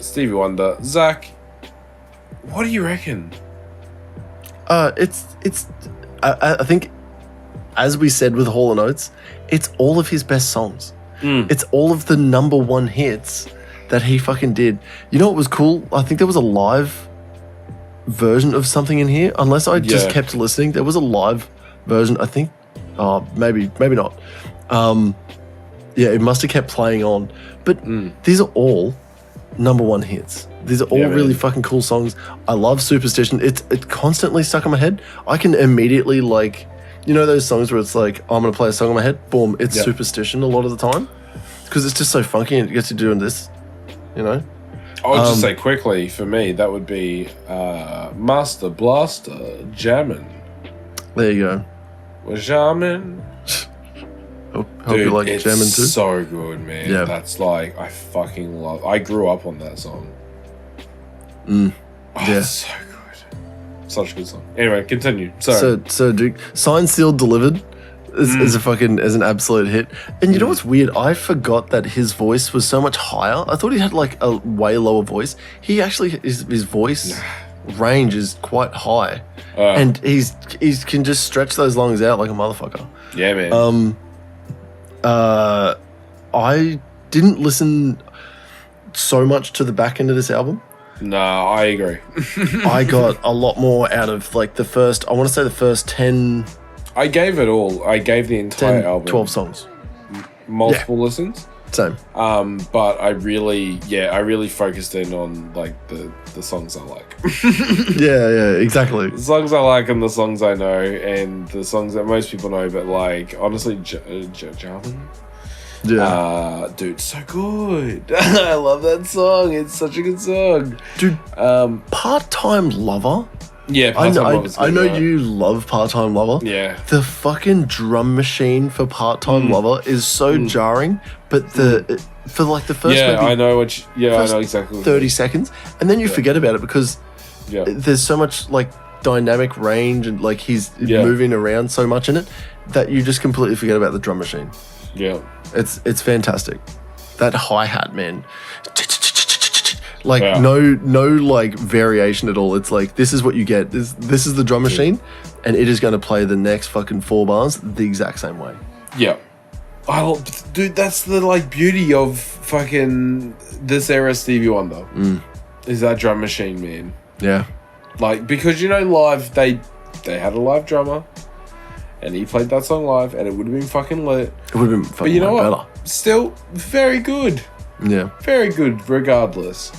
Stevie Wonder. Zach, what do you reckon? I think, as we said with Hall & Oates, it's all of his best songs. It's all of the number one hits that he fucking did. You know what was cool? I think there was a live version of something in here. Unless I just kept listening, there was a live version. I think, maybe not. It must have kept playing on. But these are all number one hits. These are all really fucking cool songs. I love Superstition. It's constantly stuck in my head. I can immediately, like, you know those songs where it's like, I'm going to play a song in my head, boom, it's Superstition a lot of the time. Because it's just so funky and it gets you doing this. you know. I would just say quickly, for me, that would be Master Blaster Jammin'. There you go. We're jamming. Hope you like it's jamming too. So good, man. Yeah. That's like, I fucking love. I grew up on that song. Yeah. It's so good. Such a good song. Anyway, continue. Sorry. So Duke, Signed, Sealed, Delivered is an absolute hit. And you know what's weird? I forgot that his voice was so much higher. I thought he had like a way lower voice. He actually, his voice range is quite high. And he can just stretch those lungs out like a motherfucker. Yeah, man. I didn't listen so much to the back end of this album. No, I agree. I got a lot more out of like the first 10, I gave it all. I gave the entire 10 album 12 songs. multiple listens. Same. But I really focused in on like the songs I like. yeah, exactly. The songs I like and the songs I know and the songs that most people know, but like honestly, Jarman. Yeah. Dude, so good. I love that song. It's such a good song. Dude, Part-Time Lover. Yeah, I know you love Part-Time Lover. Yeah. The fucking drum machine for Part-Time Lover is so jarring, but for like the first maybe I know exactly 30 seconds, and then you forget about it because there's so much like dynamic range and like he's moving around so much in it that you just completely forget about the drum machine. Yeah. It's fantastic. That hi-hat, man. Like no like variation at all. It's like this is what you get. This is the drum machine, and it is going to play the next fucking 4 bars the exact same way. Yeah. Dude, that's the like beauty of fucking this era Stevie Wonder. Is that drum machine, man. Yeah. Like, because you know live they had a live drummer and he played that song live and it would have been fucking lit. It would have been fucking but you know what? better. Still very good. Yeah. Very good regardless.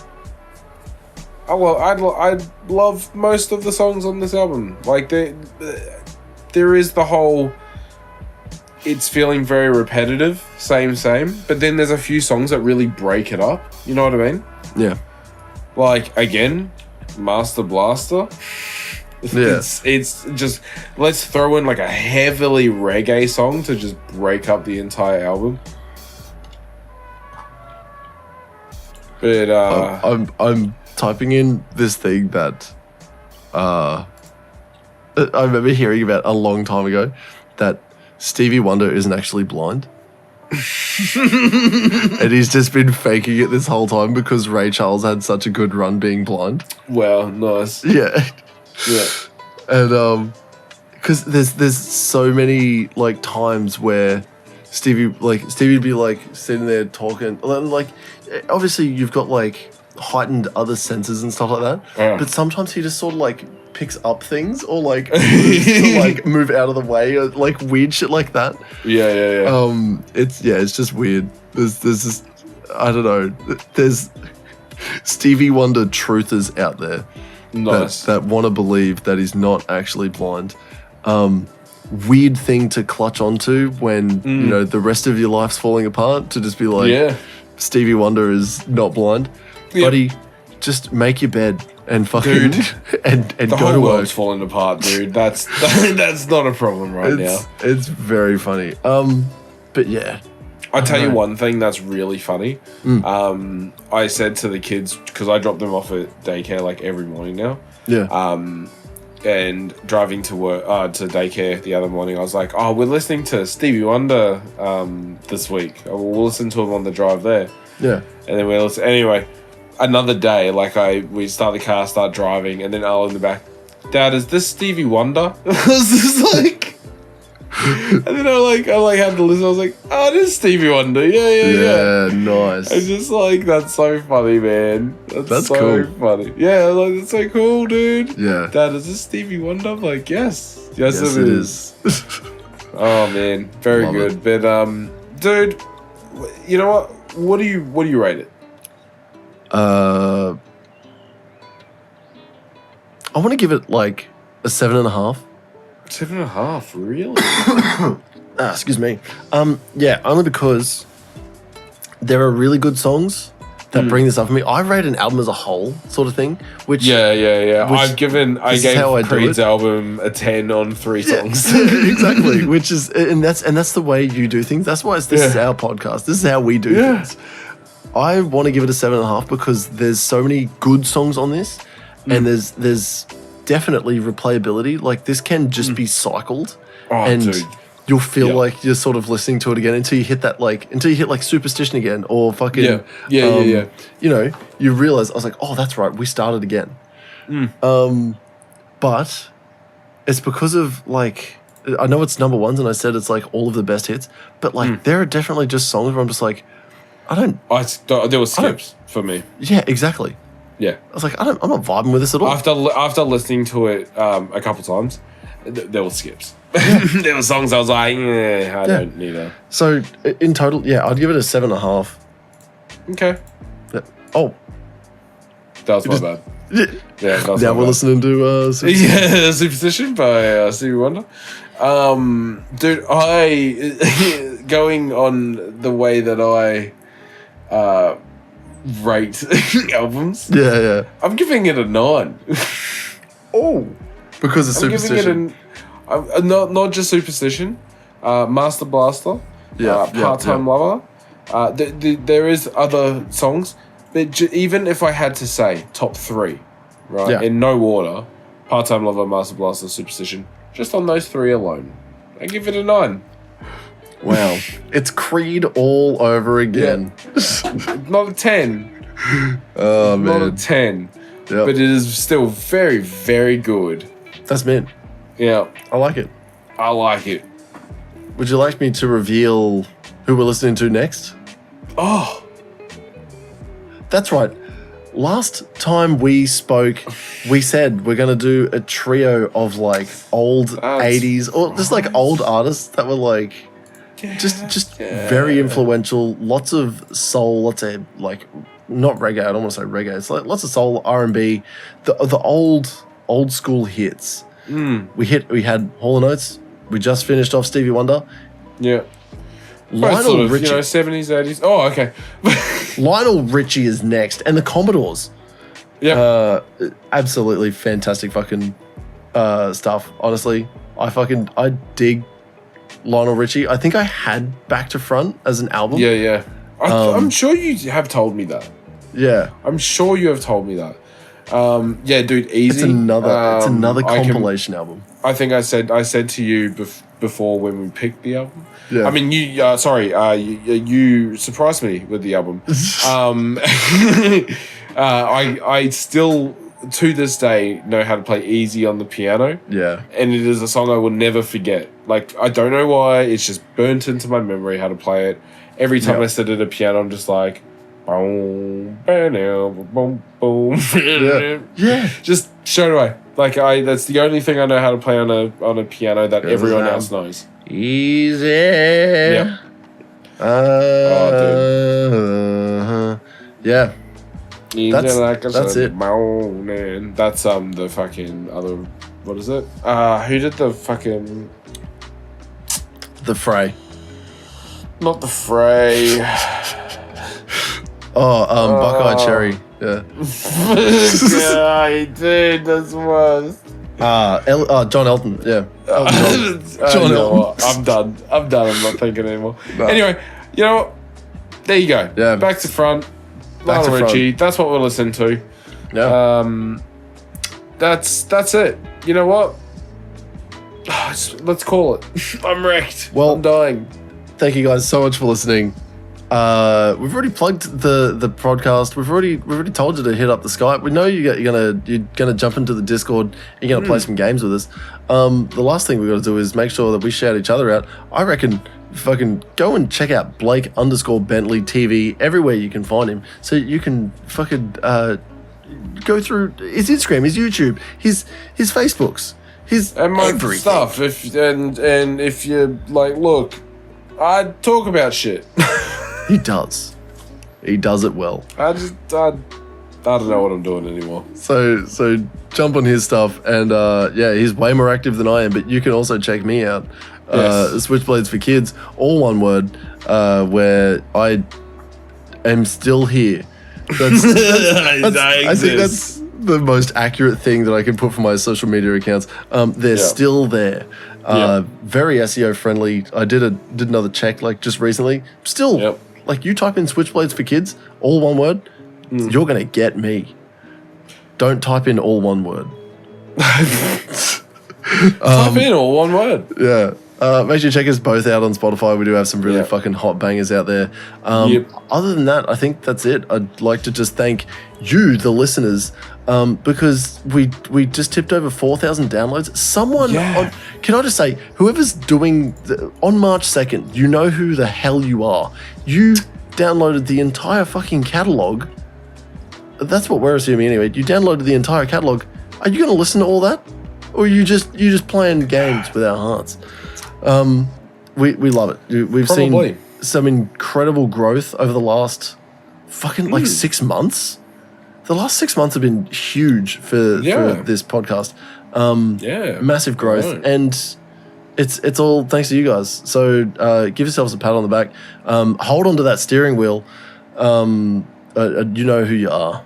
I love most of the songs on this album. Like there is the whole it's feeling very repetitive, same, but then there's a few songs that really break it up. You know what I mean? Yeah. Like again, Master Blaster. Yeah. It's just let's throw in like a heavily reggae song to just break up the entire album. But I'm typing in this thing that I remember hearing about a long time ago that Stevie Wonder isn't actually blind. And he's just been faking it this whole time because Ray Charles had such a good run being blind. Wow, nice. Yeah. Yeah. And because there's so many like times where Stevie'd be like sitting there talking, like obviously you've got like heightened other senses and stuff like that, but sometimes he just sort of like picks up things or like moves to like move out of the way or like weird shit like that. Yeah. It's just weird. There's just I don't know. There's Stevie Wonder truthers out there. Nice. That want to believe that he's not actually blind. Weird thing to clutch onto when you know the rest of your life's falling apart, to just be like, Stevie Wonder is not blind. Buddy, just make your bed and fucking and the go whole to work. world's falling apart, dude. That's not a problem now. It's very funny. But yeah. I tell you one thing that's really funny. I said to the kids, because I drop them off at daycare like every morning now. Yeah. And driving to work to daycare the other morning, I was like, "Oh, we're listening to Stevie Wonder this week. We'll listen to him on the drive there." Yeah. And then we listen. Anyway, another day, like we start the car, start driving, and then Al in the back, "Dad, is this Stevie Wonder?" I was just like. And then I had to listen. I was like, "Oh, this is Stevie Wonder." Yeah. Nice. It's just like that's so funny, man. That's so cool. Funny. Yeah, like it's so cool, dude. Yeah. Dad, is this Stevie Wonder? I'm like, yes, it is. Oh man, very Love good. it. But dude, you know what? What do you rate it? I want to give it like a 7.5. 7.5, really? Excuse me. Yeah, only because there are really good songs, that bring this up for me. I rate an album as a whole, sort of thing. Which Yeah. Which I gave Creed's album a 10 on 3 songs. Yeah, exactly. Which is and that's the way you do things. That's why this is our podcast. This is how we do things. I want to give it a 7.5 because there's so many good songs on this, and there's definitely replayability. Like this can just be cycled, and you'll feel like you're sort of listening to it again until you hit Superstition again, or fucking You know, you realize I was like, oh, that's right, we started again. But it's because of like, I know it's number ones, and I said it's like all of the best hits, but like there are definitely just songs where I'm just like, there were skips for me. Yeah, exactly. Yeah, I was like, I'm not vibing with this at all. After listening to it a couple times, there were skips. There were songs I was like, I don't need that. So in total, I'd give it a 7.5. Okay. Yeah. Oh, that was my bad. Yeah, now we're listening to Superstition by Stevie Wonder. Dude, I going on the way that I rate albums. Yeah. I'm giving it a 9. Oh, because of Superstition. Not just Superstition. Master Blaster. Part-Time Lover. There is other songs, but even if I had to say top 3, right, in no order, Part-Time Lover, Master Blaster, Superstition, just on those 3 alone, I give it a 9. Wow. It's Creed all over again. Not a 10. Oh, man. Not a 10. Yep. But it is still very, very good. That's mint. Yeah. I like it. I like it. Would you like me to reveal who we're listening to next? Oh. That's right. Last time we spoke, we said we're going to do a trio of like old 80s or just like old artists that were like just very influential. Lots of soul, lots of like, not reggae, I don't want to say reggae. It's like lots of soul, R&B, the old school hits. We had Hall & Oates. We just finished off Stevie Wonder. Yeah. Lionel Richie. 70s, 80s. Oh, okay. Lionel Richie is next. And the Commodores. Yeah. Absolutely fantastic fucking stuff. Honestly, I dig Lionel Richie. I think I had Back to Front as an album. Yeah. I'm sure you have told me that. Yeah. I'm sure you have told me that. Yeah, dude, easy. It's another compilation album. I think I said to you before when we picked the album. Yeah. I mean, you surprised me with the album. I still to this day know how to play Easy on the piano. Yeah. And it is a song I will never forget. Like, I don't know why, it's just burnt into my memory how to play it. Every time I sit at a piano, I'm just like, boom, boom, boom. Yeah. Just straight away. Like, that's the only thing I know how to play on a piano that everyone else knows. Easy. Yeah. Yeah. That's it. Morning. That's the fucking other. What is it? Who did the fucking? The Fray. Not the Fray. Buckeye Cherry. Yeah. Yeah, he did. That's worse. John Elton. Yeah. John Elton. I'm done. I'm not thinking anymore. No. Anyway, you know what? There you go. Yeah. Back to front. Lionel Richie. That's what we'll listen to. Yeah. That's it. You know what? Let's call it. I'm wrecked. Well, I'm dying. Thank you guys so much for listening. We've already plugged the podcast. We've already told you to hit up the Skype. We know you're gonna jump into the Discord. You're gonna play some games with us. The last thing we got to do is make sure that we shout each other out. I reckon fucking go and check out Blake_Bentley TV everywhere you can find him, so you can fucking go through his Instagram, his YouTube, his Facebooks, his and my everything. Stuff. If you like, look, I talk about shit. He does. He does it well. I don't know what I'm doing anymore. So jump on his stuff, and he's way more active than I am. But you can also check me out. Yes. SwitchBladesForKids, all one word. Where I am still here I think that's the most accurate thing that I can put for my social media accounts. They're still there. Very SEO friendly. I did another check like just recently. Still, like you type in Switchblades for Kids, all one word, you're gonna get me. Don't type in all one word. Type in all one word. Yeah. Make sure you check us both out on Spotify. We do have some really fucking hot bangers out there. Other than that, I think that's it. I'd like to just thank you, the listeners, because we just tipped over 4,000 downloads. Someone, can I just say, whoever's doing, on March 2nd, you know who the hell you are. You downloaded the entire fucking catalogue. That's what we're assuming anyway. You downloaded the entire catalogue. Are you going to listen to all that? Or you just playing games with our hearts? We love it. We've seen some incredible growth over the last fucking 6 months. The last 6 months have been huge for this podcast. Massive growth, and it's all thanks to you guys. So give yourselves a pat on the back. Hold on to that steering wheel. You know who you are.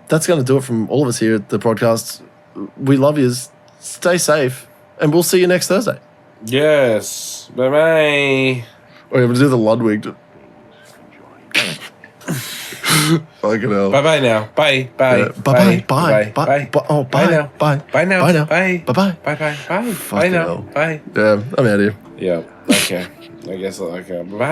That's going to do it from all of us here at the podcast. We love you. Stay safe, and we'll see you next Thursday. Yes. Bye-bye. Oh, you have to do the Ludwig. Fucking hell. Bye-bye now. Bye. Bye. Yeah. Bye. Bye. Bye. Oh, bye. Bye now. Bye. Bye now. Bye now. Bye. Bye-bye. Bye. Bye. Fucking Bye now. hell. Bye. Yeah, I'm out of here. Yeah. Okay. I guess. Okay. Bye.